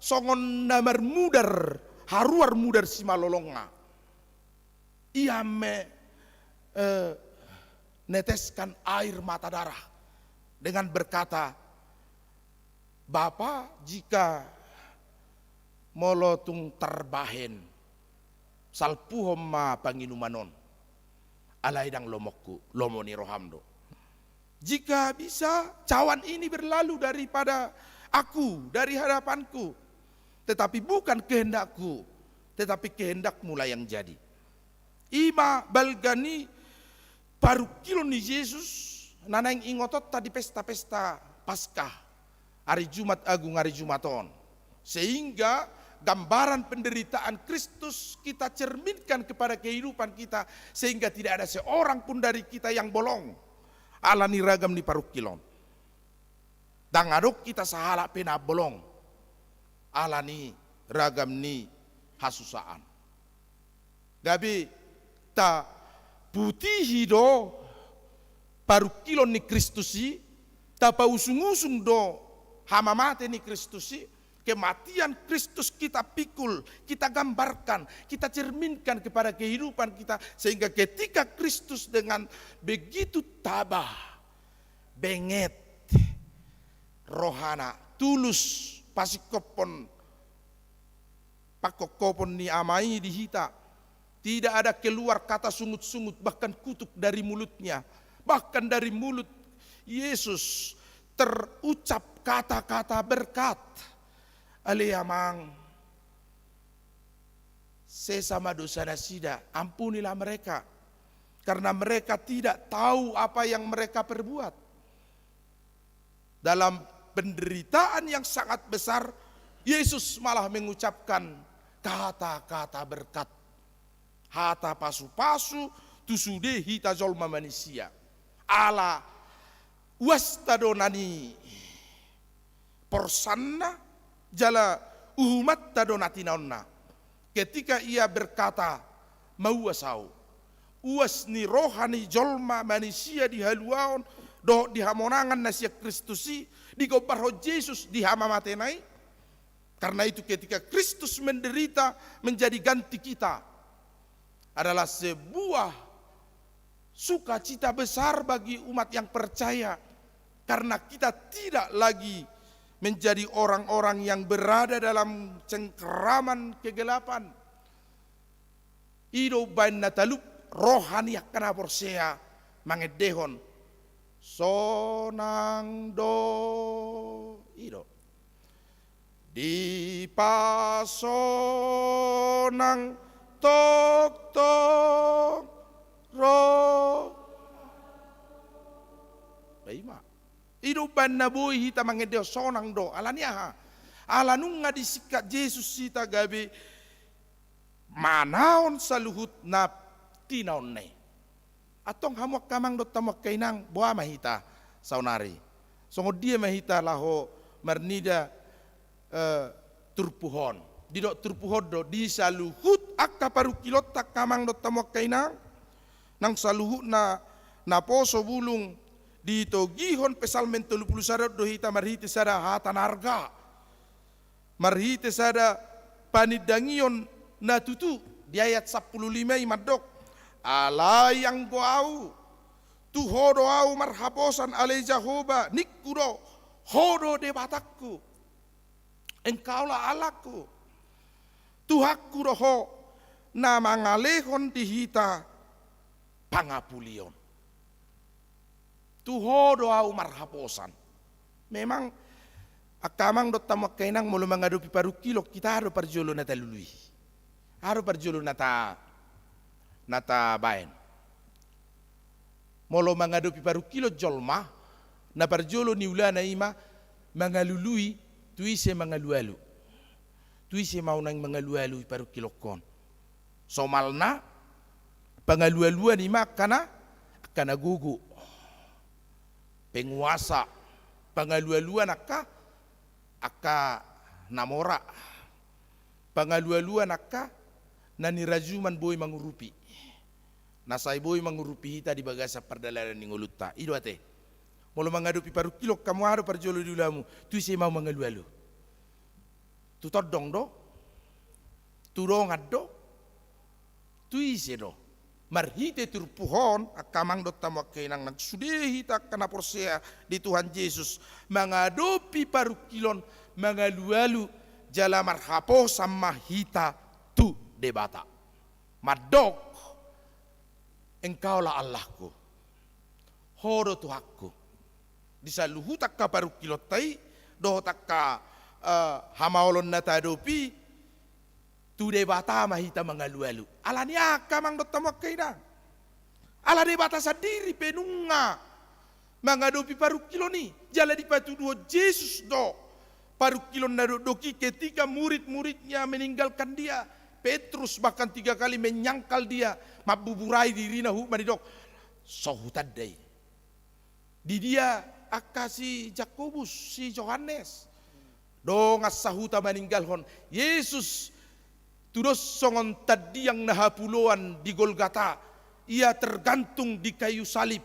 songon namar mudar, haruar mudar si malolonga. Ia neteskan air mata darah dengan berkata, Bapa, jika molotung terbahen salpuhom ma panginumanon alaidang lomokku lomoni rohamdo. Jika bisa cawan ini berlalu daripada aku, dari hadapanku. Tetapi bukan kehendakku, tetapi kehendakmu lah yang jadi. Ima balgani parukilon ni Yesus nanang ingotot tadi pesta-pesta Paskah, hari Jumat Agung, hari Jumaton. Sehingga gambaran penderitaan Kristus kita cerminkan kepada kehidupan kita, sehingga tidak ada seorang pun dari kita yang bolong. Alani ragam ni parukilon. Dan adok kita sahala pena bolong. Alani ragam ni hasusaan. Gabi ta putih do parukilon ni Kristusi, tapa usung-usung do hama mate ni Kristusi, kematian Kristus kita pikul, kita gambarkan, kita cerminkan kepada kehidupan kita, sehingga ketika Kristus dengan begitu tabah, benget, rohana, tulus, pasikopon, pakokopon ni amai dihita, tidak ada keluar kata sungut-sungut, bahkan kutuk dari mulutnya, bahkan dari mulut Yesus terucap kata-kata berkat. Aliamang sesama dosa nasida, ampunilah mereka, karena mereka tidak tahu apa yang mereka perbuat. Dalam penderitaan yang sangat besar, Yesus malah mengucapkan kata-kata berkat. Hata pasu-pasu tusudehi tajolma manusia. Ala wastadonani porsanna jala uhumat tadonatinaonna. Ketika ia berkata mauasau uas ni rohani jolma manusia di haluaon do di hamonangan nasia Kristusi di gobarho Yesus di hama matenai. Karena itu ketika Kristus menderita menjadi ganti kita adalah sebuah sukacita besar bagi umat yang percaya, karena kita tidak lagi menjadi orang-orang yang berada dalam cengkeraman kegelapan. Ido bain natalup rohani akana porsea mangedehon sonang do ido di pasonang tok tok ro baima idupan na buhi hita mangedeo sonang do alania ha alanung nga disikat Yesus sita gabi manaon saluhut na tinaon ne atong hamuak kamang do tamuak kainang buah mahita saunari songo dia mahita laho marnida turpuhon didok turpuhon do di saluhut akka parukilot tak kamang do tamuak kainang nang saluhut na poso bulung di togihon pesal mentolupulu sada do hita marhite sada hata narga marhite sada panidangion na tutu di ayat 15 imadok alayang goau tu hodo au marhaposan ale Jehovah nikuro hodo de batakku engkaulah Allahku Tuhaku roho na mangalehon di hita pangapulion tuho doa marhaposan. Memang akamang dot tamak kainang mulu mengadupi parukilok kita harus perjolo nata lului. Harus perjolo nata baen. Mulu mengadupi parukilok jolma na perjolo niulana ima mengalului tuise mengalualu. Tuise mau nang mengalualu parukilok kon. Somalna pengalualuan ima kana gugu. Penguasa pengalualuan akka namora pengalualuan akka nanirajuman boy mangurupi nasai boy mangurupi hita di bagasa perdalaran ningolutta ido ate molo mangadupi parukilok kamu haro parjolo diulamu tu si mau mangalualu tu todong do tu rongat do tu ise do marhite turpuhon akamang dot tamak kainang nagsudehi tak kana porsea di Tuhan Yesus mengadopi parukilon mengalualu jala marhapo sama hita tu debata madok engkaulah Allahku horo Tuhanku disaluhu takka parukilot tai do takka hamaolon natadopi tu debata mahita mengalualu alania kamang dot tamak kainang Ala de bata sadiri penunga menghadapi paru kilo ni jala di patu dua Yesus do paru kilo doki ketika murid-muridnya meninggalkan dia. Petrus bahkan 3 kali menyangkal dia, mabuburai diri nahu manidok sohutadai di dia akasi Jakobus si Yohanes dong asahuta meninggalkan Yesus tudos songon tadi yang nahapuloan di Golgata. Ia tergantung di kayu salib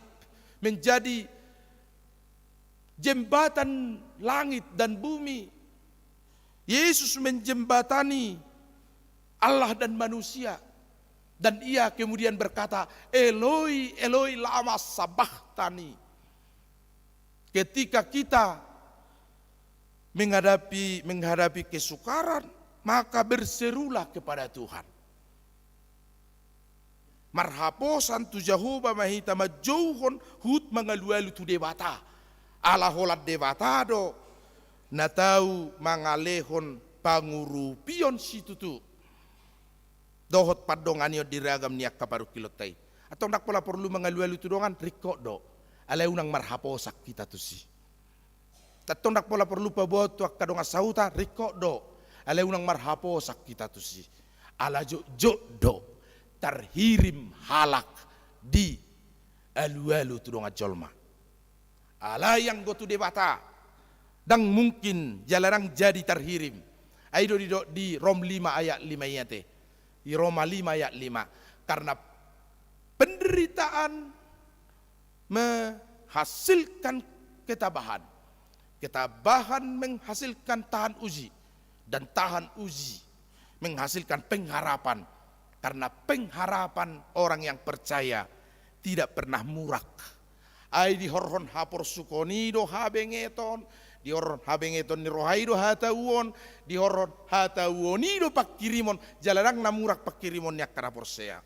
menjadi jembatan langit dan bumi. Yesus menjembatani Allah dan manusia. Dan ia kemudian berkata, Eloi, Eloi lama sabachthani. Ketika kita menghadapi kesukaran, maka berserulah kepada Tuhan. Marhaposan tu Jehovah mahita majouhon hut mangalualu tu debata. Allah holat debata do. Natau mangalehon pangurupion situtu. Dohot padonganio diragam niak kaparu kilotai. Atau nak pola perlu mengalualu tu dongan riko do. Alai unang marhaposak kita tu si. Atau nak pola perlu pabot tu kadonga sauta riko do. Alai unang marhaposak kita tu si. Ala jo do. Terhirim halak di alu-alu tu donga jolma. Ala yang go tu debata. Dan mungkin jalarang jadi terhirim. Aido di Rom 5 ayat 5 yate. Di Roma 5 ayat 5. Karena penderitaan menghasilkan ketabahan. Ketabahan menghasilkan tahan uji. Dan tahan uji menghasilkan pengharapan. Karena pengharapan orang yang percaya tidak pernah murak. Ai di horhon hapor sukoni do habengeton, di horhon habengeton ni rohaido hatauon, di horhon hatauoni do pakirimon, jalarang na murak pakirimon yak kana porsea.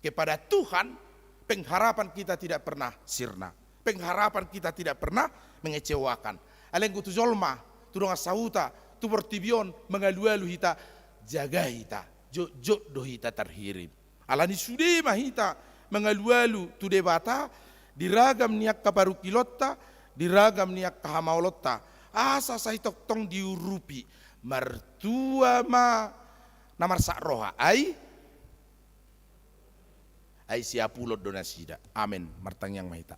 Kepada Tuhan pengharapan kita tidak pernah sirna. Pengharapan kita tidak pernah mengecewakan. Alengku tu zolma, tu donga sauta, tu bertibion mengalu-alu hita, jaga hita. Jok do hita terhirim. Alani sude mahita mengalu-alu tu debata diragam niak kaparu kilotta diragam niak kahamaolotta asa sai tong diurupi mertua ma namar sak roha ai siapulot donasida. Amin. Martang yang mahita.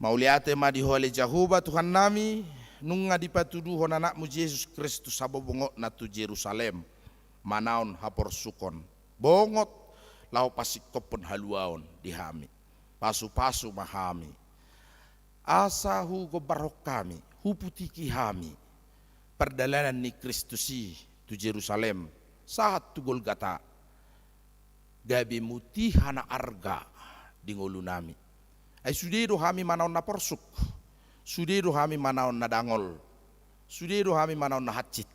Mauliate ma dihole Jehovah Tuhan nami nunga dipatuduhon anakmu Yesus Kristus sabobongot na tu Jerusalem. Manaon hapor sukon bongot lau pasikopon haluaon dihami pasu-pasu mahami asahu gobarok kami huputiki hami perdalanan ni Kristusi tu Jerusalem saat tu Golgata gabi mutihana arga di ngolu nami ai sudedo hami manaon na porsuk sudedo hami manaon na dangol sudedo hami manaon na hacit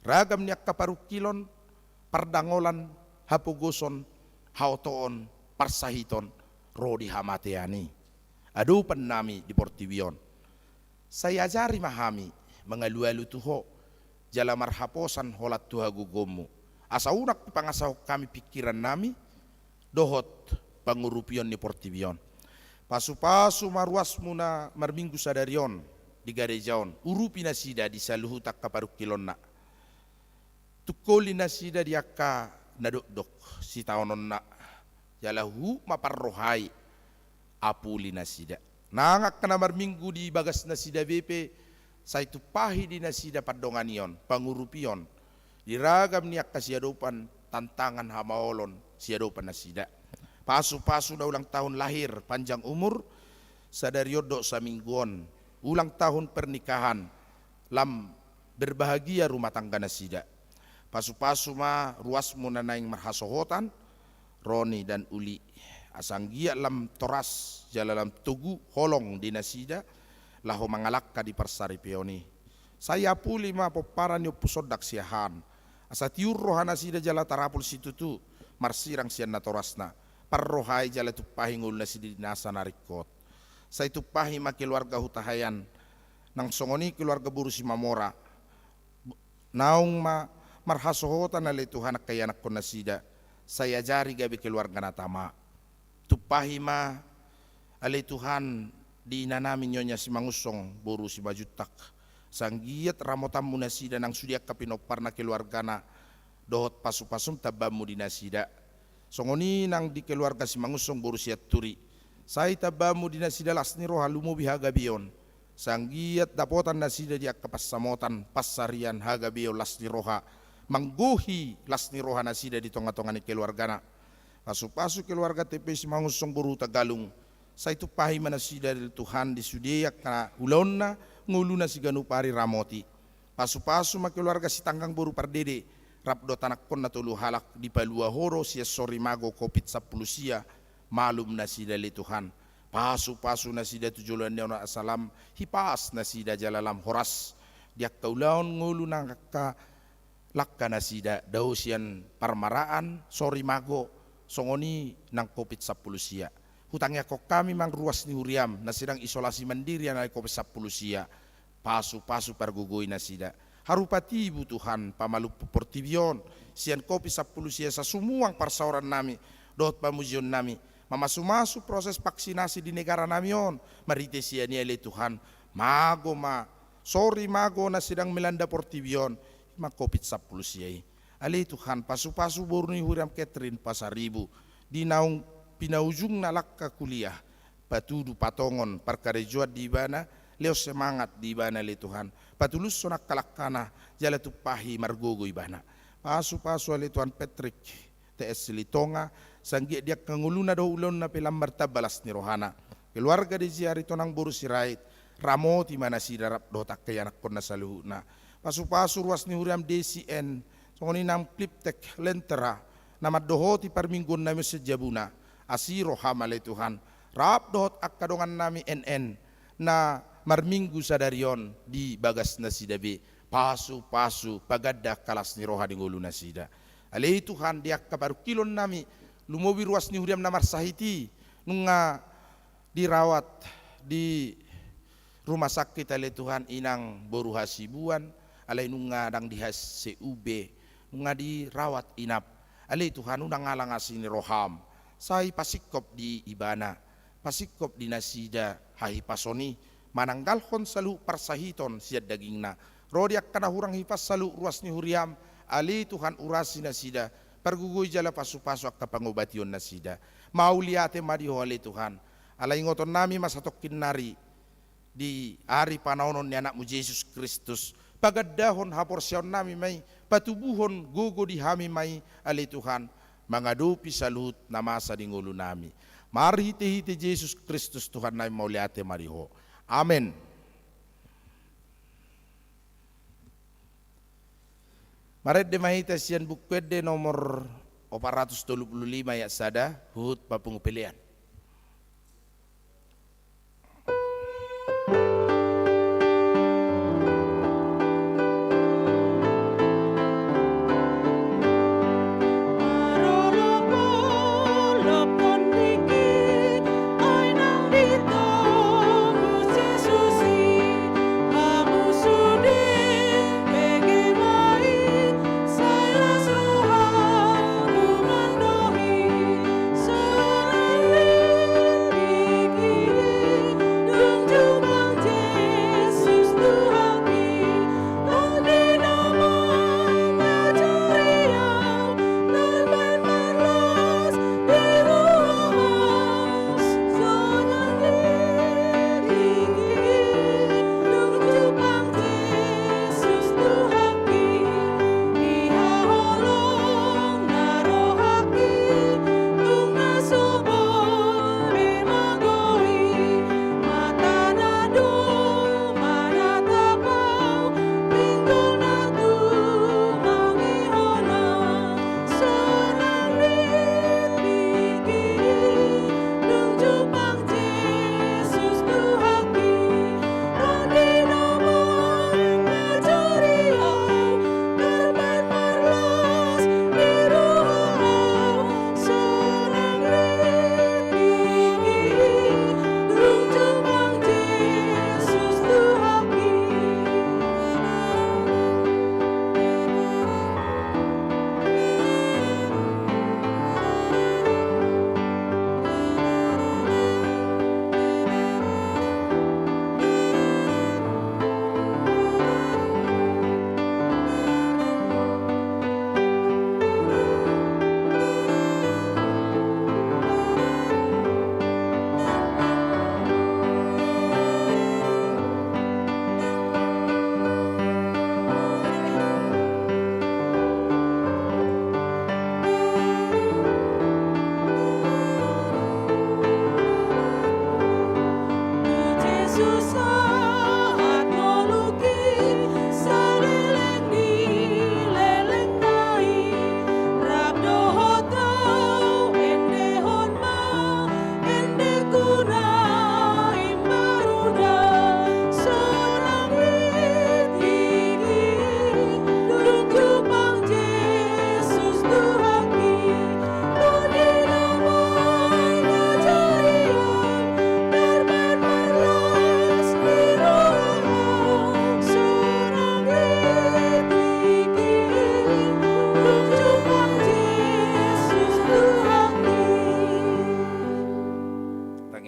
ragam niak kaparukilon, pardangolan, hapugoson, hautoon, parsahiton, rodi hamateani. Adupan nami di Portivion. Saya ajari mahami, mengalu-alu tuho, jala marhaposan holat tuha gugomu. Asa unak pangasaw kami pikiran nami, dohot pangurupion di Portivion. Pasu-pasu maruas muna marminggu sadarion, di garejaon, urupi nasida di saluhutak kaparukilon na. Tukoli nasida diaka nadok-dok si taonon na jalahu maparrohai apuli nasida nangak kana marminggu di bagas nasida BP sai tupahi di nasida padonganion pangurupion diragam niak kasiadopan tantangan hamaolon siadopan nasida pasu-pasu da ulang tahun lahir panjang umur sadariodo samingguon ulang tahun pernikahan lam berbahagia rumah tangga nasida. Pasu-pasu ma ruas munanaing marhasohotan Roni dan Uli asanggia lam toras jalalam tugu holong di nasida laho mangalakka di parsari peoni saya puli ma poparan yo pusodak siahan asa tiur rohana sida jala tarapul situtu marsirang sian na torasna parrohai jala tupahi ngul nasi di nasa narikot saya tupahi ma keluarga hutahayan nang songoni keluarga buru si mamora naung ma marhasohotan ale Tuhan kaya anak ko nasida saya jari gabi keluarga natama tupahima alay Tuhan di inanamin nyonya si mangusong boru si bajutak sanggiat ramotamu nasida nang sudiak kapinopar na keluargana dohot pasu-pasum tabamu di nasida songoni nang di keluarga si mangusong boru siat turi sai tabamu di nasida lasni roha lumo bihaga bion sanggiat dapotan nasida dia kapasamotan pasarian haga bio lasni roha mangguhi lasni roha nasida di tonga-tonga ni keluargana pasu-pasu keluarga TP si mangusong boru tagalung sa itu pahi manasida dari Tuhan di sudiak na ulonna nguluna si ganupari ramoti pasu-pasu ma keluarga si tanggang boru pardede rapdo tanak pon na tulu halak di palua horo sia sori mago kopit 10 sia malum nasida li Tuhan pasu-pasu nasida tujulan dia na asalam hipas nasida jalalam horas diak kaulaon nguluna ka lakka nasida dausian parmaraan sori mago songoni nang kopit 10 sia hutangnya kok kami mang ruas ni huriam na sedang isolasi mandiri na ko 10 sia pasu-pasu pargugoi na sida harupati ibu Tuhan pamalu portibion sian kopi 10 sia sa sumuang parsauran nami dot pamujion nami mamasu-masu proses vaksinasi di negara nami on marite sia ni ele Tuhan mago ma sorry mago na sedang melanda portibion ma kopi 10 sia ale Tuhan pasu-pasu boru ni huriam Catherine pasaribu di naung pinaujung nalakka kuliah patudu patongon parkarejuat di bana leo semangat di bana le Tuhan patulus sonak kalakana jala tupahi margogo ibana pasu-pasu le Tuhan Patrick TS Litonga sanggi dia kanguluna do ulon na pelambar tabalas ni rohana keluarga di ziari tonang boru sirait ramoti mana sidarap do tak kayanak kon nasaluhuna pasu-pasu ruas ni huriam DCN songoni nang kliptek lentera nama dohoti parminggon nami sejabuna asiro hamale Tuhan rap dohot akkadongan nami NN na marminggu sadarion di bagas nasidabe pasu-pasu pagadda kalas ni roha di ngulu nasida ale Tuhan dia kabaru kilon nami lumobi ruas ni huriam namar sahiti nunga dirawat di rumah sakit ale Tuhan inang boru hasibuan ale nunga dang di CUB nunga dirawat inap ale Tuhan unang ngalang asini roham sai pasikop di ibana pasikop di nasida hai pasoni mananggalhon salu parsahiton siad dagingna rodiak kana hurang hipas salu ruas ni huriam ali Tuhan urasi nasida pergugui jala pasu-pasu akka pangobation nasida mauliate madiho ali Tuhan alai ngoton nami masatokin nari di hari panaonon ni anakmu Yesus Kristus pagadahon haporsion nami may patubuhon gugo di hami may ali Tuhan mangadupi salut na masa di ngulu nami. Mari hiti-hiti Yesus Kristus Tuhan nami mauliate mariho. Amen. Maret de mahita sian bukwede nomor 435 ya sada hut papungupilian. Selalu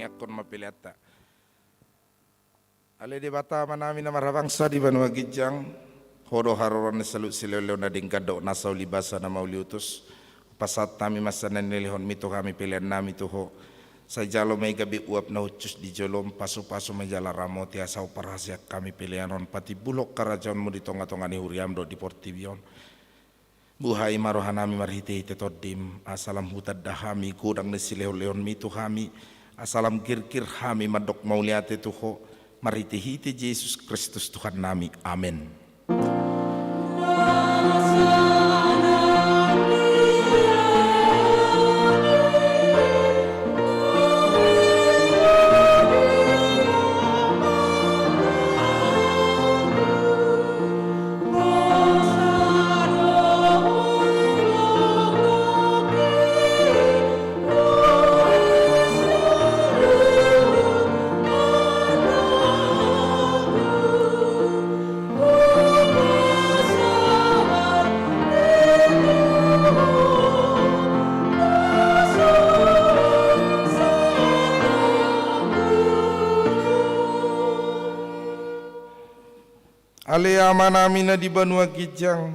akon mapiliata. Ale di bata manami na marabangsa di Banua Gijang, hodo haroron salut siloleo na dingkado nasaw libasa na mauliutos. Pasat nami masanan nilihon mito kami pilihan nami tuho. Sa jalo may gabi uap na hucus di jolom paso-paso may jala ramo ti asaw parasyak kami pilihanon pati bulok karajaon mo di tonga-tonga ni Huriamdo di Portivion. Buhay marohan nami marhiti tetodim asalam hutad dahami kudang ni sileo-leon mito kami asalam kirkir kami madok mauliate tuho marhiti-hiti Yesus Kristus Tuhan nami. Amin. Ale amanami na di Banua Gijang,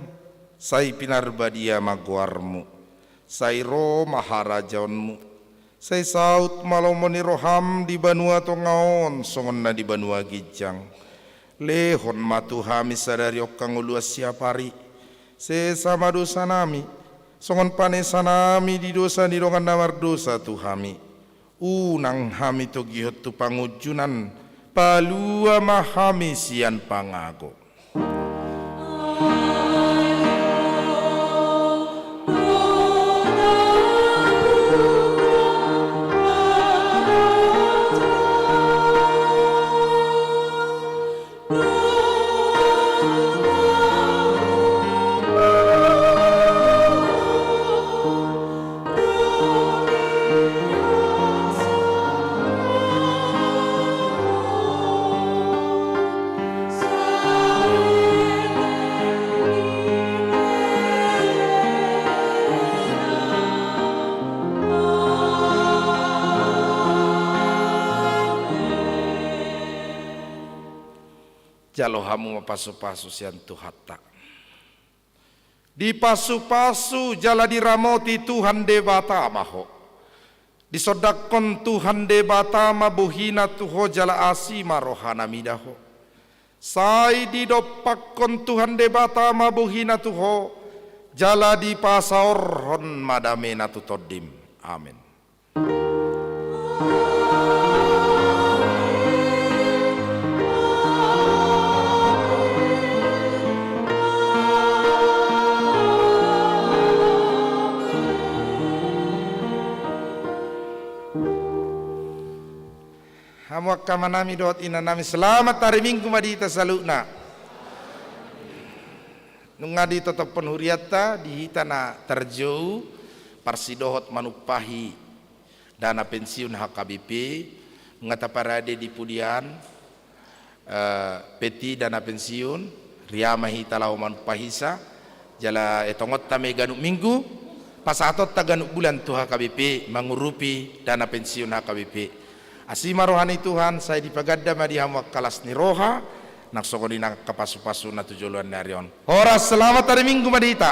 say pinarbadia magwarmu, say ro maharajaonmu, say saut malomoni roham di Banua Tongaon, songon na di Banua Gijang. Lehon matuhami sadari okang uluas siapari, se sama dosa nami, songon panesa nami di dosa di rongan namar dosa tuhami. Unang hami to gihot tu pangujunan, palua mahami sian pangago. Jalo hamu mapasu-pasu sian Tuhata. Di pasu-pasu jala diramoti Tuhan debata maho. Disodakon Tuhan debata mabuhina tuho jala asima rohana midaho. Sai didopakon Tuhan debata mabuhina tuho jala di pasaorhon madamena tutodim. Amin. Hamuak kamanami doot ina nami selamat hari Minggu madita saluna. Nung ngadi tetap penhuriata dihita na terjauh parsidohot manupahi dana pensiun HKBP ngata parade di pudian peti dana pensiun riama hita lau manupahisa jala etongot tame ganuk minggu pasatot taganuk bulan tu HKBP mengurupi dana pensiun HKBP. Asima rohani Tuhan saya dipagadda madihamu kalas ni roha nak sokoni nak kapasu-pasu na tujuluan narion. Horas selamat hari Minggu madita.